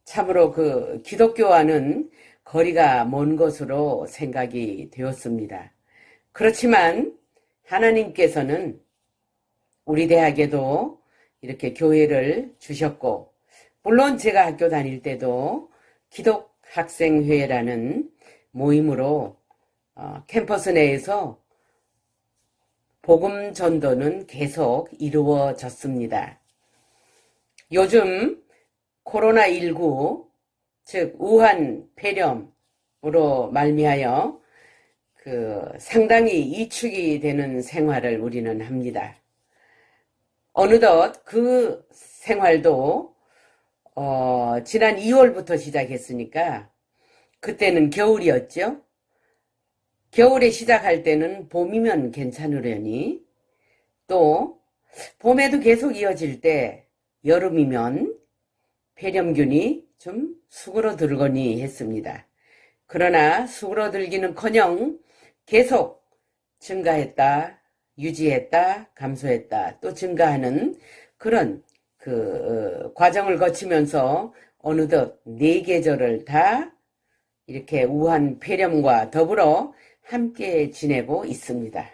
참으로 그 기독교와는 거리가 먼 것으로 생각이 되었습니다. 그렇지만 하나님께서는 우리 대학에도 이렇게 교회를 주셨고, 물론 제가 학교 다닐 때도 기독학생회라는 모임으로 캠퍼스 내에서 복음 전도는 계속 이루어졌습니다. 요즘 코로나19 즉 우한 폐렴으로 말미하여 상당히 이축이 되는 생활을 우리는 합니다. 어느덧 그 생활도 지난 2월부터 시작했으니까 그때는 겨울이었죠. 겨울에 시작할 때는 봄이면 괜찮으려니 또 봄에도 계속 이어질 때 여름이면 폐렴균이 좀 수그러들거니 했습니다. 그러나 수그러들기는커녕 계속 증가했다, 유지했다, 감소했다, 또 증가하는 그런 과정을 거치면서 어느덧 4계절을 다 이렇게 우한 폐렴과 더불어 함께 지내고 있습니다.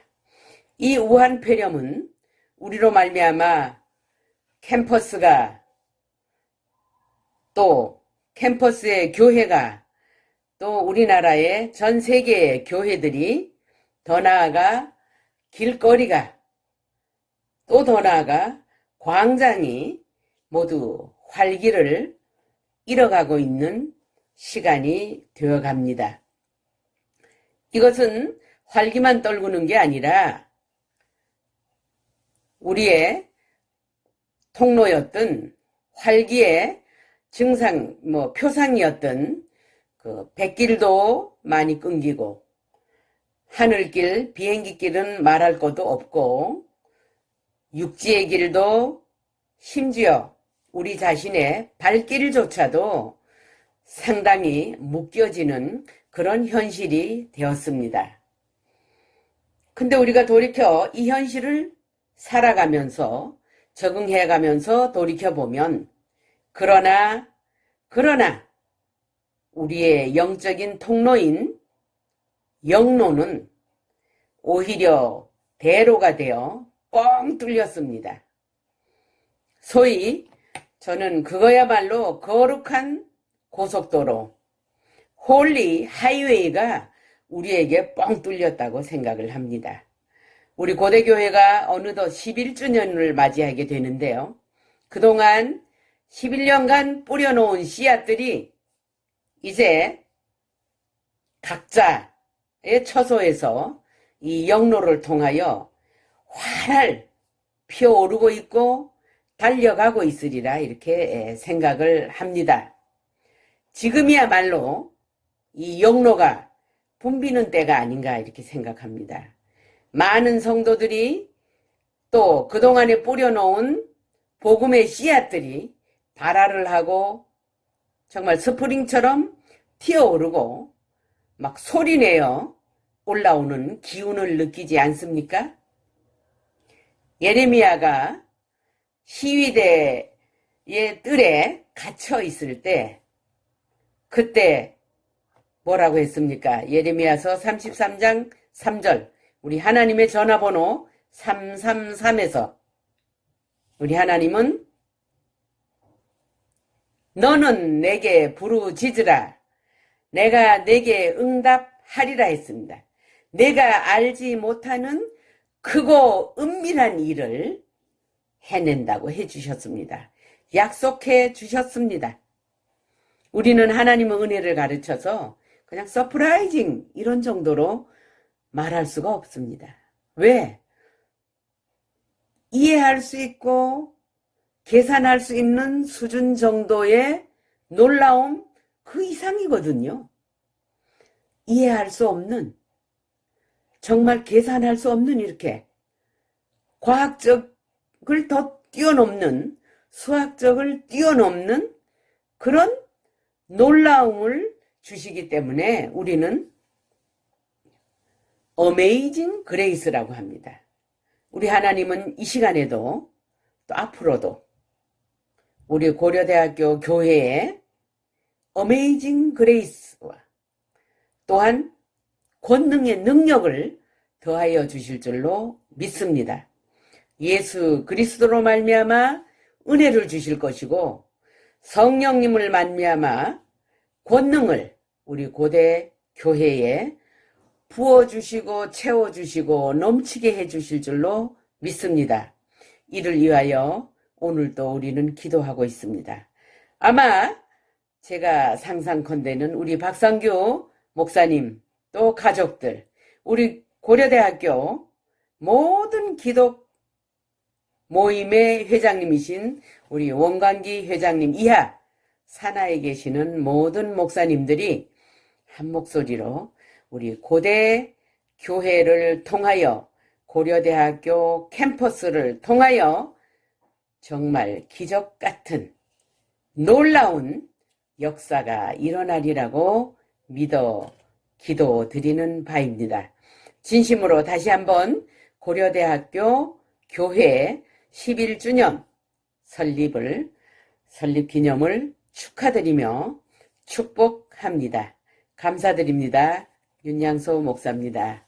이 우한 폐렴은 우리로 말미암아 캠퍼스가 또 캠퍼스의 교회가 또 우리나라의 전 세계의 교회들이 더 나아가 길거리가 또 더 나아가 광장이 모두 활기를 잃어가고 있는 시간이 되어갑니다. 이것은 활기만 떨구는 게 아니라 우리의 통로였던 활기의 표상이었던 백길도 많이 끊기고 하늘길, 비행기길은 말할 것도 없고 육지의 길도 심지어 우리 자신의 발길조차도 상당히 묶여지는 그런 현실이 되었습니다. 근데 우리가 돌이켜 이 현실을 살아가면서 적응해가면서 돌이켜보면 그러나 우리의 영적인 통로인 영로는 오히려 대로가 되어 뻥 뚫렸습니다. 소위 저는 그거야말로 거룩한 고속도로, 홀리 하이웨이가 우리에게 뻥 뚫렸다고 생각을 합니다. 우리 고대교회가 어느덧 11주년을 맞이하게 되는데요. 그동안 11년간 뿌려놓은 씨앗들이 이제 각자의 처소에서 이 영로를 통하여 활활 피어오르고 있고 달려가고 있으리라 이렇게 생각을 합니다. 지금이야말로 이 영로가 붐비는 때가 아닌가 이렇게 생각합니다. 많은 성도들이 또 그동안에 뿌려놓은 복음의 씨앗들이 발화를 하고 정말 스프링처럼 튀어오르고 막 소리내어 올라오는 기운을 느끼지 않습니까? 예레미야가 시위대의 뜰에 갇혀 있을 때 그때 뭐라고 했습니까? 예레미야서 33장 3절 우리 하나님의 전화번호 333에서 우리 하나님은 너는 내게 부르짖으라 내가 내게 응답하리라 했습니다. 내가 알지 못하는 크고 은밀한 일을 해낸다고 해주셨습니다. 약속해 주셨습니다. 우리는 하나님의 은혜를 가르쳐서 그냥 서프라이징 이런 정도로 말할 수가 없습니다. 왜? 이해할 수 있고 계산할 수 있는 수준 정도의 놀라움 그 이상이거든요. 이해할 수 없는 정말 계산할 수 없는 이렇게 과학적을 더 뛰어넘는 수학적을 뛰어넘는 그런 놀라움을 주시기 때문에 우리는 어메이징 그레이스라고 합니다. 우리 하나님은 이 시간에도 또 앞으로도 우리 고려대학교 교회에 어메이징 그레이스와 또한 권능의 능력을 더하여 주실 줄로 믿습니다. 예수 그리스도로 말미암아 은혜를 주실 것이고 성령님을 말미암아 권능을 우리 고대 교회에 부어주시고 채워주시고 넘치게 해주실 줄로 믿습니다. 이를 위하여 오늘도 우리는 기도하고 있습니다. 아마 제가 상상컨대는 우리 박상규 목사님 또 가족들 우리 고려대학교 모든 기독 모임의 회장님이신 우리 원광기 회장님 이하 산하에 계시는 모든 목사님들이 한 목소리로 우리 고대 교회를 통하여 고려대학교 캠퍼스를 통하여 정말 기적 같은 놀라운 역사가 일어나리라고 믿어 기도드리는 바입니다. 진심으로 다시 한번 고려대학교 교회 11주년 설립 기념을 축하드리며 축복합니다. 감사드립니다. 윤양소 목사입니다.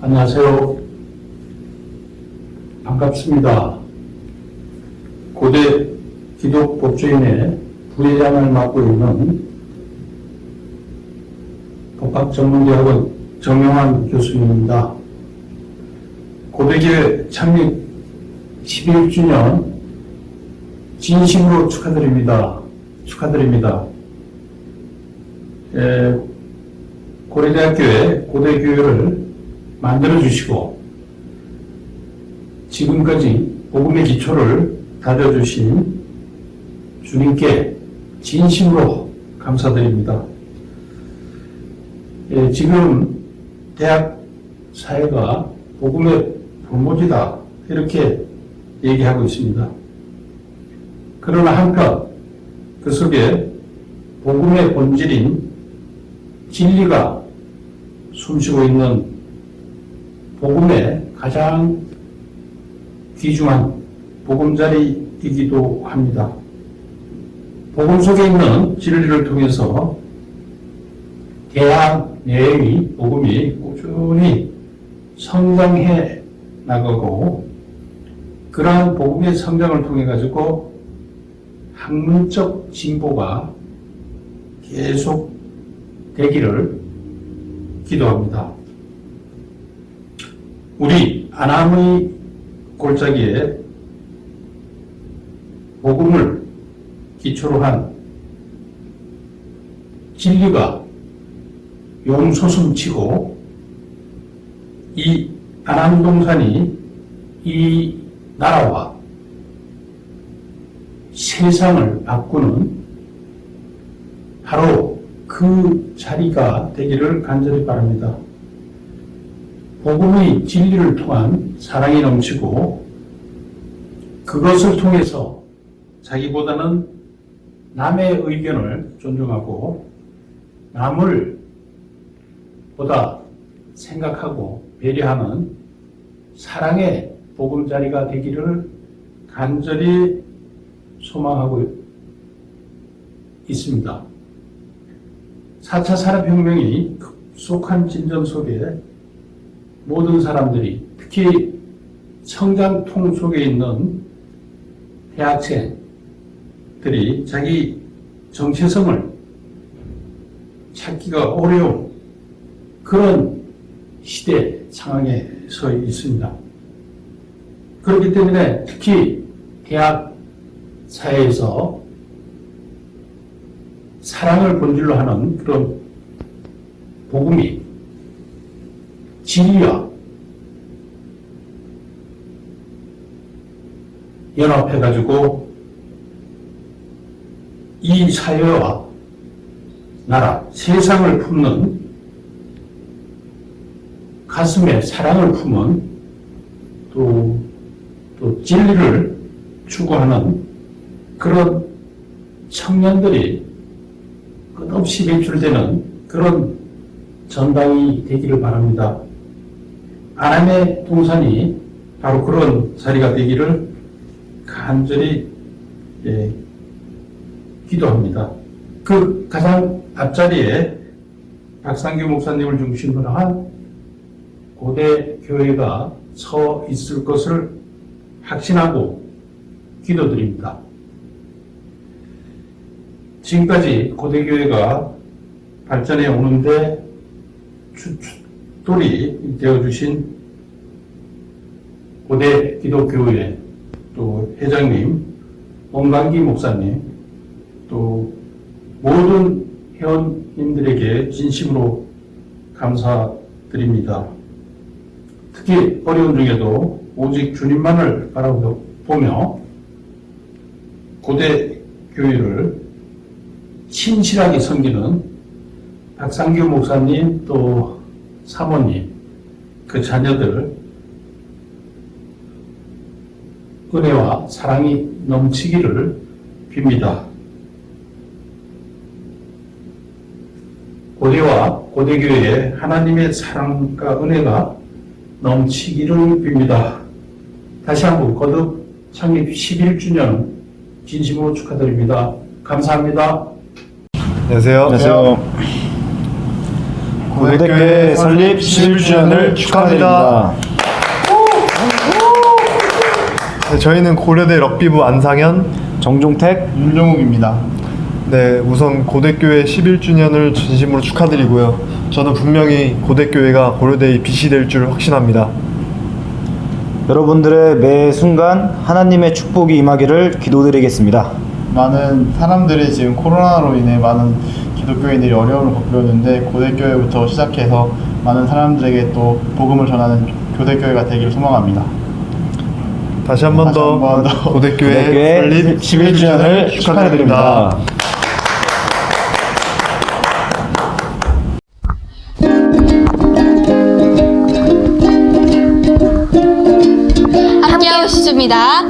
안녕하세요. 반갑습니다. 고대 기독법조인의 부회장을 맡고 있는 법학전문대학원 정영환 교수님입니다. 고대교회 창립 11주년 진심으로 축하드립니다. 고려대학교에 고대교회를 만들어주시고 지금까지 복음의 기초를 다져주신 주님께 진심으로 감사드립니다. 지금 대학 사회가 복음의 불모지다 이렇게 얘기하고 있습니다. 그러나 한편 그 속에 복음의 본질인 진리가 숨쉬고 있는 복음의 가장 귀중한 보금자리이기도 합니다. 복음 속에 있는 진리를 통해서 대학 내의 복음이 꾸준히 성장해 나가고, 그러한 복음의 성장을 통해 가지고 학문적 진보가 계속 되기를 기도합니다. 우리 안암의 골짜기에 복음을 기초로 한 진리가 용솟음치고, 이 안암동산이 이 나라와 세상을 바꾸는 바로 그 자리가 되기를 간절히 바랍니다. 복음의 진리를 통한 사랑이 넘치고, 그것을 통해서 자기보다는 남의 의견을 존중하고 남을 보다 생각하고 배려하는 사랑의 보금자리가 되기를 간절히 소망하고 있습니다. 4차 산업혁명이 급속한 진전 속에 모든 사람들이, 특히 성장통 속에 있는 대학생들이 자기 정체성을 찾기가 어려운 그런 시대 상황에 서 있습니다. 그렇기 때문에 특히 대학 사회에서 사랑을 본질로 하는 그런 복음이 진리와 연합해가지고 이 사회와 나라, 세상을 품는, 가슴에 사랑을 품은, 또 진리를 추구하는 그런 청년들이 끝없이 배출되는 그런 전당이 되기를 바랍니다. 안암의 동산이 바로 그런 자리가 되기를 간절히 기도합니다. 그 가장 앞자리에 박상규 목사님을 중심으로 한 고대 교회가 서 있을 것을 확신하고 기도드립니다. 지금까지 고대 교회가 발전해 오는데 주춧돌이 되어주신 고대 기독교회, 또 회장님, 원광기 목사님, 또 모든 회원님들에게 진심으로 감사드립니다. 특히 어려운 중에도 오직 주님만을 바라보며 고대 교회를 신실하게 섬기는 박상규 목사님, 또 사모님, 그 자녀들 은혜와 사랑이 넘치기를 빕니다. 고대와 고대교회에 하나님의 사랑과 은혜가 넘치기를 빕니다. 다시 한번 거듭 창립 11주년 진심으로 축하드립니다. 감사합니다. 안녕하세요. 고대교회 설립 11주년을 축하드립니다. 네, 저희는 고려대 럭비부 안상현, 정종택, 윤정욱입니다. 네, 우선 고대교회 11주년을 진심으로 축하드리고요. 저는 분명히 고대교회가 고려대의 빛이 될 줄 확신합니다. 여러분들의 매 순간 하나님의 축복이 임하기를 기도드리겠습니다. 많은 사람들이 지금 코로나로 인해 많은 기독교인들이 어려움을 겪고 있는데, 고대교회부터 시작해서 많은 사람들에게 또 복음을 전하는 교대교회가 되기를 소망합니다. 다시 한 번 더 고대교회 설립 11주년을 축하드립니다. 함께하고 싶습니다.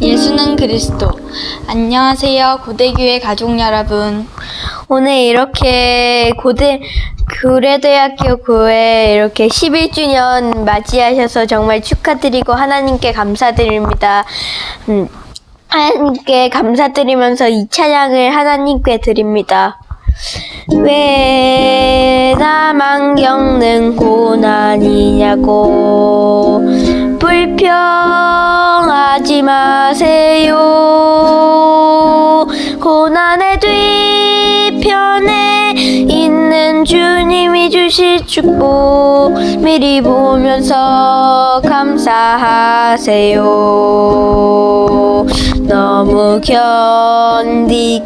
예수는 그리스도. 안녕하세요, 고대교회 가족 여러분. 오늘 이렇게 고려대학교 교회 이렇게 11주년 맞이하셔서 정말 축하드리고 하나님께 감사드립니다. 하나님께 감사드리면서 이 찬양을 하나님께 드립니다. 왜 나만 겪는 고난이냐고 불평하지 마세요. 고난의 뒤편에 있는 주님이 주실 축복 미리 보면서 감사하세요. 너무 견디기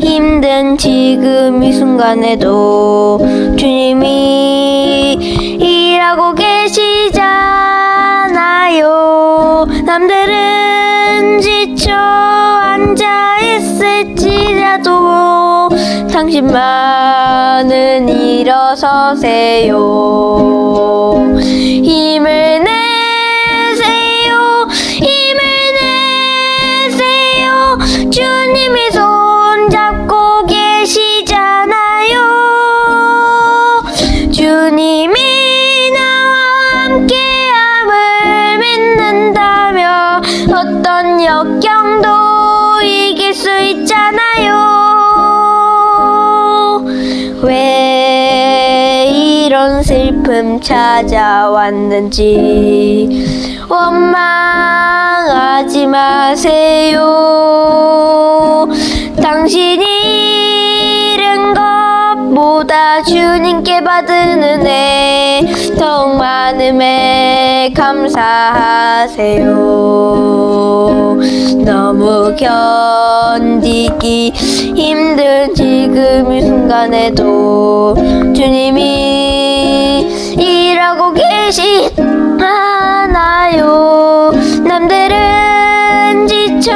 힘든 지금 이 순간에도 주님이 일하고 계시잖아요. 남들은 지쳐 앉아있을지라도 당신만은 일어서세요. 힘을 내세요. 힘을 내세요. 주님이 손잡고 계시잖아요. 주님이 나와 함께함을 믿는다면 어떤 역경도 이길 수 있잖아요. 왜 이런 슬픔 찾아왔는지 원망하지 마세요. 당신이 잃은 것보다 주님께 받은 은혜 더욱 많음에 감사하세요. 너무 견디기 힘든 지금 이 순간에도 주님이 일하고 계시잖아요. 남들은 지쳐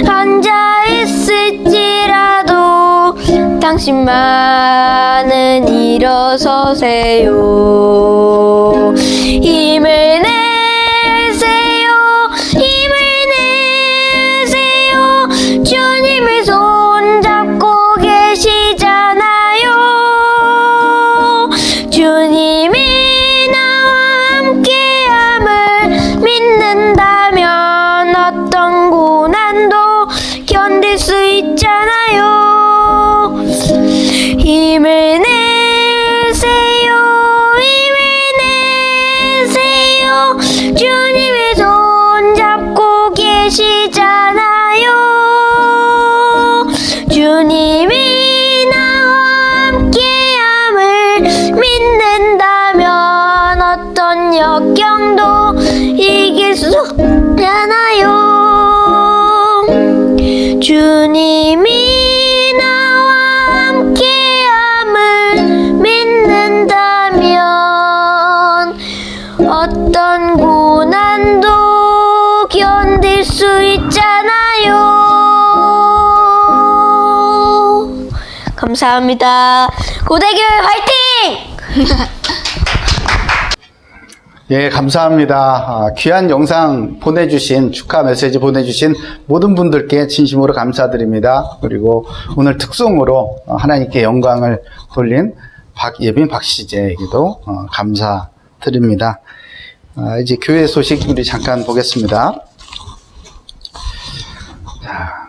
앉아있을지라도 당신만은 일어서세요. 힘을 내세요. 힘을 내세요. 주님이 손잡고 계시잖아요. 주님이 나와 함께함을 믿는다면 어떤 고난도 견딜 수 있잖아요. 힘을 내세요. 힘을 내세요. 주님이 손잡고 계시잖아요. 주님이 나와 함께함을 믿는다면 어떤 역경도 이길 수 있잖아요. 주님이 나와 함께함을 믿는다면 어떤 고난도 견딜 수 있잖아요. 감사합니다. 고대교회 화이팅! 예, 감사합니다. 귀한 영상 보내주신, 축하 메시지 보내주신 모든 분들께 진심으로 감사드립니다. 그리고 오늘 특송으로 하나님께 영광을 돌린 예빈 박시재에게도 감사드립니다. 이제 교회 소식 우리 잠깐 보겠습니다.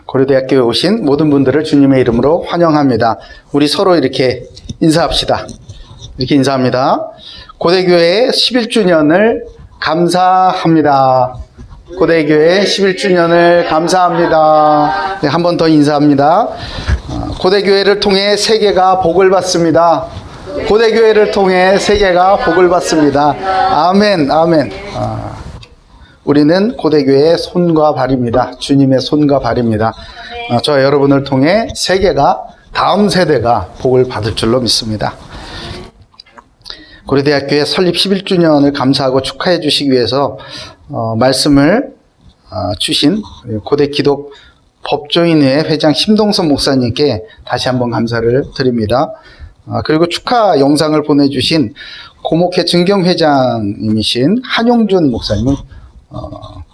고려대학교에 오신 모든 분들을 주님의 이름으로 환영합니다. 우리 서로 이렇게 인사합시다. 이렇게 인사합니다. 고대교회 11주년을 감사합니다. 고대교회 11주년을 감사합니다. 네, 한 번 더 인사합니다. 고대교회를 통해 세계가 복을 받습니다. 고대교회를 통해 세계가 복을 받습니다. 아멘, 아멘. 우리는 고대교회의 손과 발입니다. 주님의 손과 발입니다. 저 여러분을 통해 세계가, 다음 세대가 복을 받을 줄로 믿습니다. 고려대학교의 설립 11주년을 감사하고 축하해 주시기 위해서 말씀을 주신 고대기독 법조인회 회장 심동선 목사님께 다시 한번 감사를 드립니다. 그리고 축하 영상을 보내주신 고목회 증경회장님이신 한용준 목사님은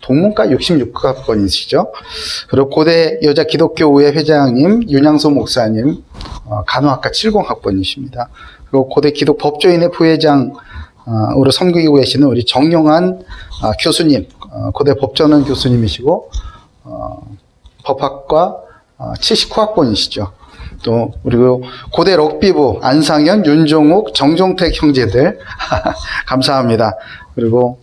동문과 66학번이시죠. 그리고 고대 여자 기독교우회 회장님 윤양소 목사님, 간호학과 70학번이십니다. 그리고 고대 기독 법조인회 부회장으로 섬기고 계시는 우리 정용환 교수님, 고대 법전원 교수님이시고 법학과 79학번이시죠. 또 그리고 고대 럭비부 안상현, 윤종욱, 정종택 형제들 감사합니다. 그리고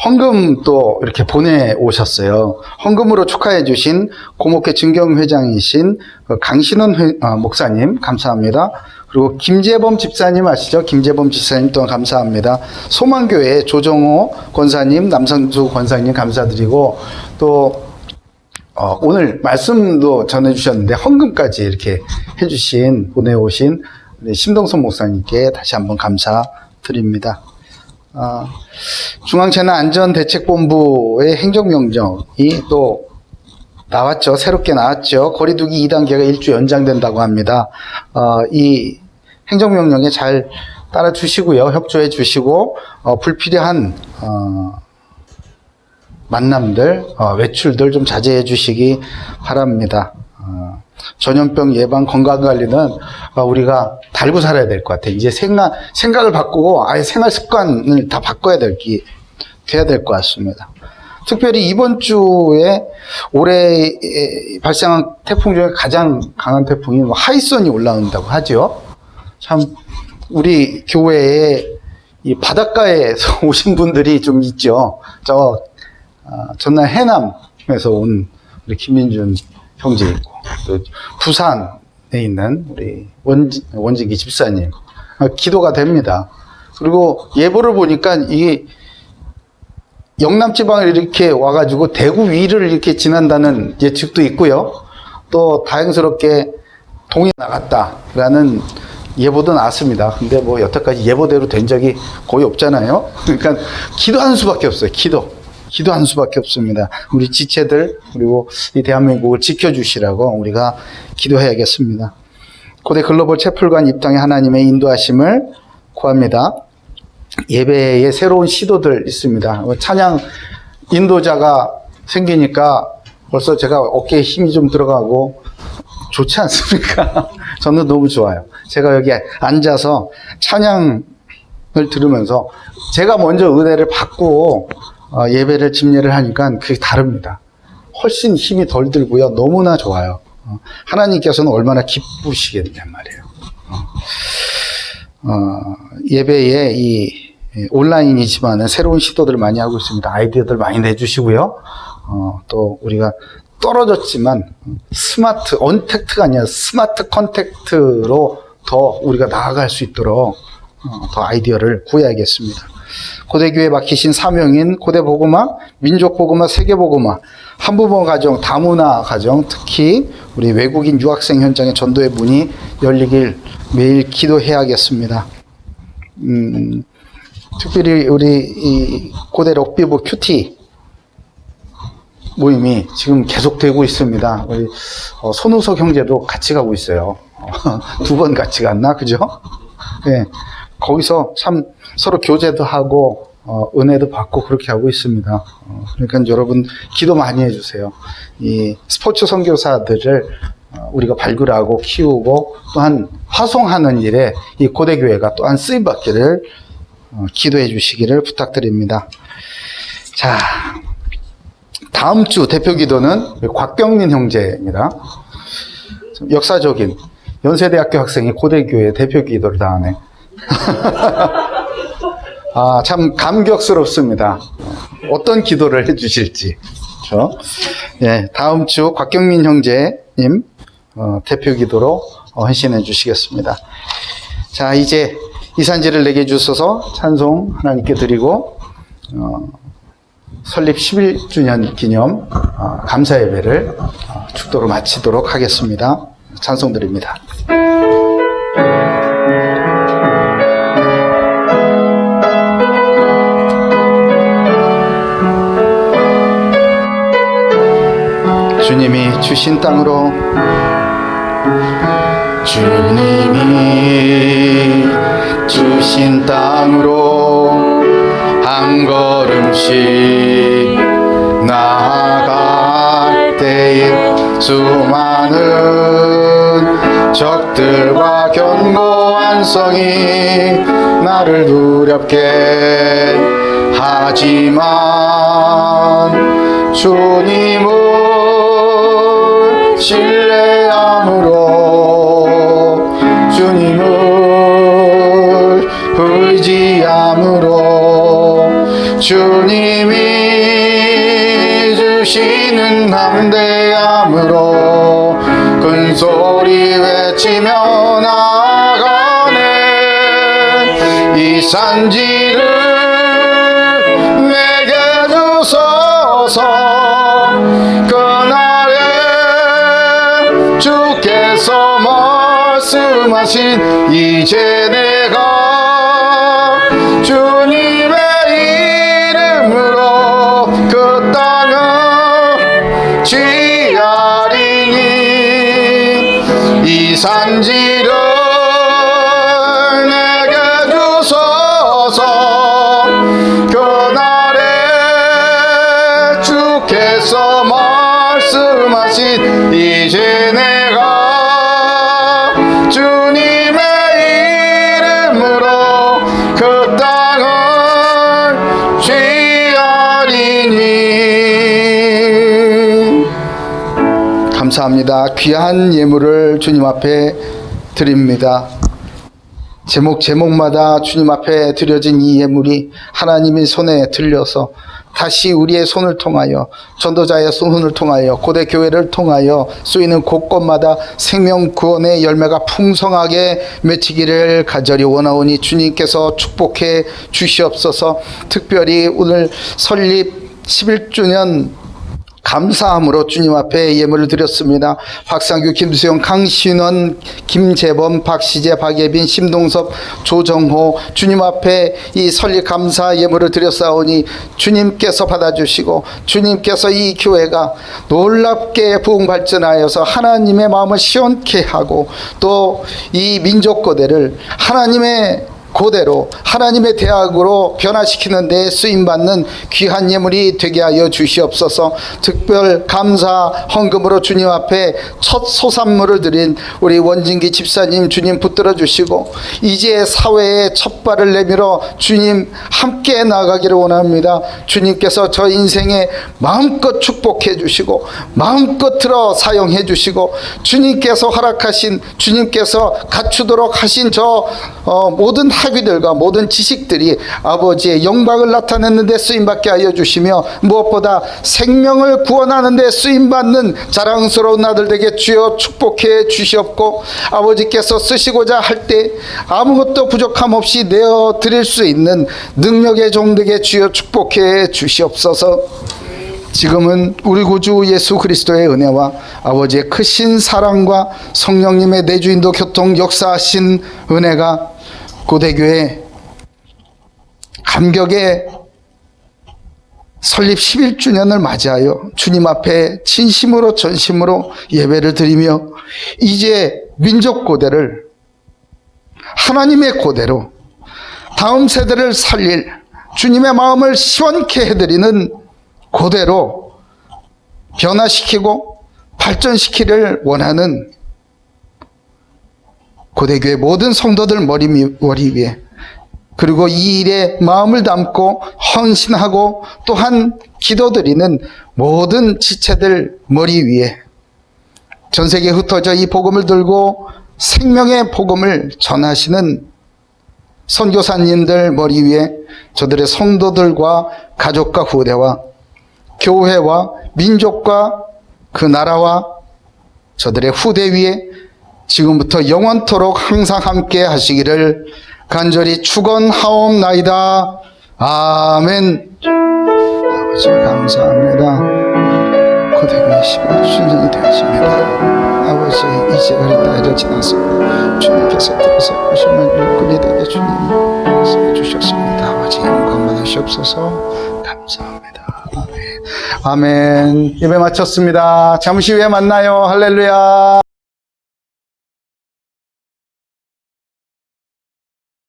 헌금 또 이렇게 보내오셨어요. 헌금으로 축하해 주신 고목회 증경회장이신 강신원 목사님 감사합니다. 그리고 김재범 집사님 아시죠? 김재범 집사님 또한 감사합니다. 소망교회 조정호 권사님, 남성수 권사님 감사드리고 또 오늘 말씀도 전해주셨는데 헌금까지 이렇게 해주신 보내오신 우리 심동선 목사님께 다시 한번 감사드립니다. 중앙재난안전대책본부의 행정명령이 또 나왔죠. 새롭게 나왔죠. 거리두기 2단계가 일주 연장된다고 합니다. 이 행정명령에 잘 따라 주시고요. 협조해 주시고 불필요한 만남들, 외출들 좀 자제해 주시기 바랍니다. 전염병 예방 건강관리는 우리가 달고 살아야 될 것 같아요. 이제 생각을 바꾸고 아예 생활 습관을 다 바꿔야 돼야 될 것 같습니다. 특별히 이번 주에 올해 발생한 태풍 중에 가장 강한 태풍이 하이선이 올라온다고 하죠. 참 우리 교회에 이 바닷가에서 오신 분들이 좀 있죠. 전날 해남에서 온 우리 김민준 형제 있고 또 부산에 있는 우리 원진기 집사님 기도가 됩니다. 그리고 예보를 보니까 이게 영남 지방을 이렇게 와가지고 대구 위를 이렇게 지난다는 예측도 있고요. 또 다행스럽게 동해 나갔다라는 예보도 나왔습니다. 근데 뭐 여태까지 예보대로 된 적이 거의 없잖아요. 그러니까 기도하는 수밖에 없어요. 기도하는 수밖에 없습니다. 우리 지체들 그리고 이 대한민국을 지켜주시라고 우리가 기도해야겠습니다. 고대 글로벌 채플관 입당에 하나님의 인도하심을 구합니다. 예배에 새로운 시도들 있습니다. 찬양 인도자가 생기니까 벌써 제가 어깨에 힘이 좀 들어가고 좋지 않습니까? 저는 너무 좋아요. 제가 여기 앉아서 찬양을 들으면서 제가 먼저 은혜를 받고 예배를 집례를 하니까 그게 다릅니다. 훨씬 힘이 덜 들고요. 너무나 좋아요. 하나님께서는 얼마나 기쁘시겠냔 말이에요. 예배에 이 온라인이지만 새로운 시도들을 많이 하고 있습니다. 아이디어들 많이 내주시고요. 또 우리가 떨어졌지만 스마트 언택트가 아니라 스마트 컨택트로 더 우리가 나아갈 수 있도록 더 아이디어를 구해야겠습니다. 고대교회 맡기신 사명인 고대복음화, 민족복음화, 세계복음화, 한부모 가정, 다문화 가정, 특히 우리 외국인 유학생 현장의 전도의 문이 열리길 매일 기도해야겠습니다. 특별히 우리 이 고대 럭비부 큐티 모임이 지금 계속되고 있습니다. 우리 손우석 형제도 같이 가고 있어요. 2번 같이 갔나, 그죠? 네, 거기서 참 서로 교제도 하고 은혜도 받고 그렇게 하고 있습니다. 그러니까 여러분 기도 많이 해주세요. 이 스포츠 선교사들을 우리가 발굴하고 키우고 또한 화송하는 일에 이 고대교회가 또한 쓰임받기를 기도해 주시기를 부탁드립니다. 자, 다음 주 대표 기도는 곽경민 형제입니다. 역사적인 연세대학교 학생이 고대교회 대표 기도를 다 하네. 참 감격스럽습니다. 어떤 기도를 해주실지. 그렇죠? 예, 다음 주 곽경민 형제님 대표 기도로 헌신해 주시겠습니다. 자, 이제 이산지를 내게 주셔서 찬송 하나님께 드리고 설립 11주년 기념 감사 예배를 축도로 마치도록 하겠습니다. 찬송 드립니다. 주님이 주신 땅으로 주님이 주신 땅으로 한 걸음씩 나아갈 때에 수많은 적들과 견고한 성이 나를 두렵게 하지만 주님을 신뢰함으로 주님을 의지함으로 주님이 주시는 담대함으로 큰 소리 외치며 나아가네. 이 산지를 내게 주소서. 그날에 주께서 말씀하신 이제 내가 주님의 이름으로 그 땅을 취하리니 이 산지를 내게 주소서. 그날에 주께서 말씀하신 이제 내가 주님의 이름으로 그 땅을 취하리니. 감사합니다. 귀한 예물을 주님 앞에 드립니다. 제목마다 주님 앞에 드려진 이 예물이 하나님의 손에 들려서 다시 우리의 손을 통하여, 전도자의 손을 통하여, 고대교회를 통하여 쓰이는 곳곳마다 생명 구원의 열매가 풍성하게 맺히기를 간절히 원하오니 주님께서 축복해 주시옵소서. 특별히 오늘 설립 11주년 감사함으로 주님 앞에 예물을 드렸습니다. 박상규, 김수영, 강신원, 김재범, 박시재, 박예빈, 심동섭, 조정호, 주님 앞에 이 설립 감사 예물을 드렸사오니 주님께서 받아주시고 주님께서 이 교회가 놀랍게 부흥 발전하여서 하나님의 마음을 시원케 하고 또 이 민족 고대를 하나님의 고대로 하나님의 대학으로 변화시키는 데 쓰임받는 귀한 예물이 되게 하여 주시옵소서. 특별 감사 헌금으로 주님 앞에 첫 소산물을 드린 우리 원진기 집사님 주님 붙들어 주시고 이제 사회에 첫 발을 내밀어 주님 함께 나가기를 원합니다. 주님께서 저 인생에 마음껏 축복해 주시고 마음껏 들어 사용해 주시고 주님께서 허락하신, 주님께서 갖추도록 하신 저 모든 학위들과 모든 지식들이 아버지의 영광을 나타내는 데 쓰임받게 하여 주시며 무엇보다 생명을 구원하는 데 쓰임받는 자랑스러운 아들 되게 주여 축복해 주시옵고 아버지께서 쓰시고자 할 때 아무것도 부족함 없이 내어 드릴 수 있는 능력의 종 되게 주여 축복해 주시옵소서. 지금은 우리 구주 예수 그리스도의 은혜와 아버지의 크신 사랑과 성령님의 내주인도 교통 역사하신 은혜가 고대교회 감격의 설립 11주년을 맞이하여 주님 앞에 진심으로 전심으로 예배를 드리며 이제 민족 고대를 하나님의 고대로 다음 세대를 살릴 주님의 마음을 시원케 해드리는 고대로 변화시키고 발전시키기를 원하는 고대교회 모든 성도들 머리 위에, 그리고 이 일에 마음을 담고 헌신하고 또한 기도드리는 모든 지체들 머리 위에, 전 세계에 흩어져 이 복음을 들고 생명의 복음을 전하시는 선교사님들 머리 위에, 저들의 성도들과 가족과 후대와 교회와 민족과 그 나라와 저들의 후대 위에 지금부터 영원토록 항상 함께 하시기를 간절히 축원하옵나이다. 아멘. 아버지 감사합니다. 고대교회 11주년이 되었습니다. 아버지 이 시간이 다 지나서 주님께서 들어서 오시면 일꾼이 되게 주님이 역사해 주셨습니다. 아버지 영광 받으시옵소서. 감사합니다. 아멘. 예배 마쳤습니다. 잠시 후에 만나요. 할렐루야.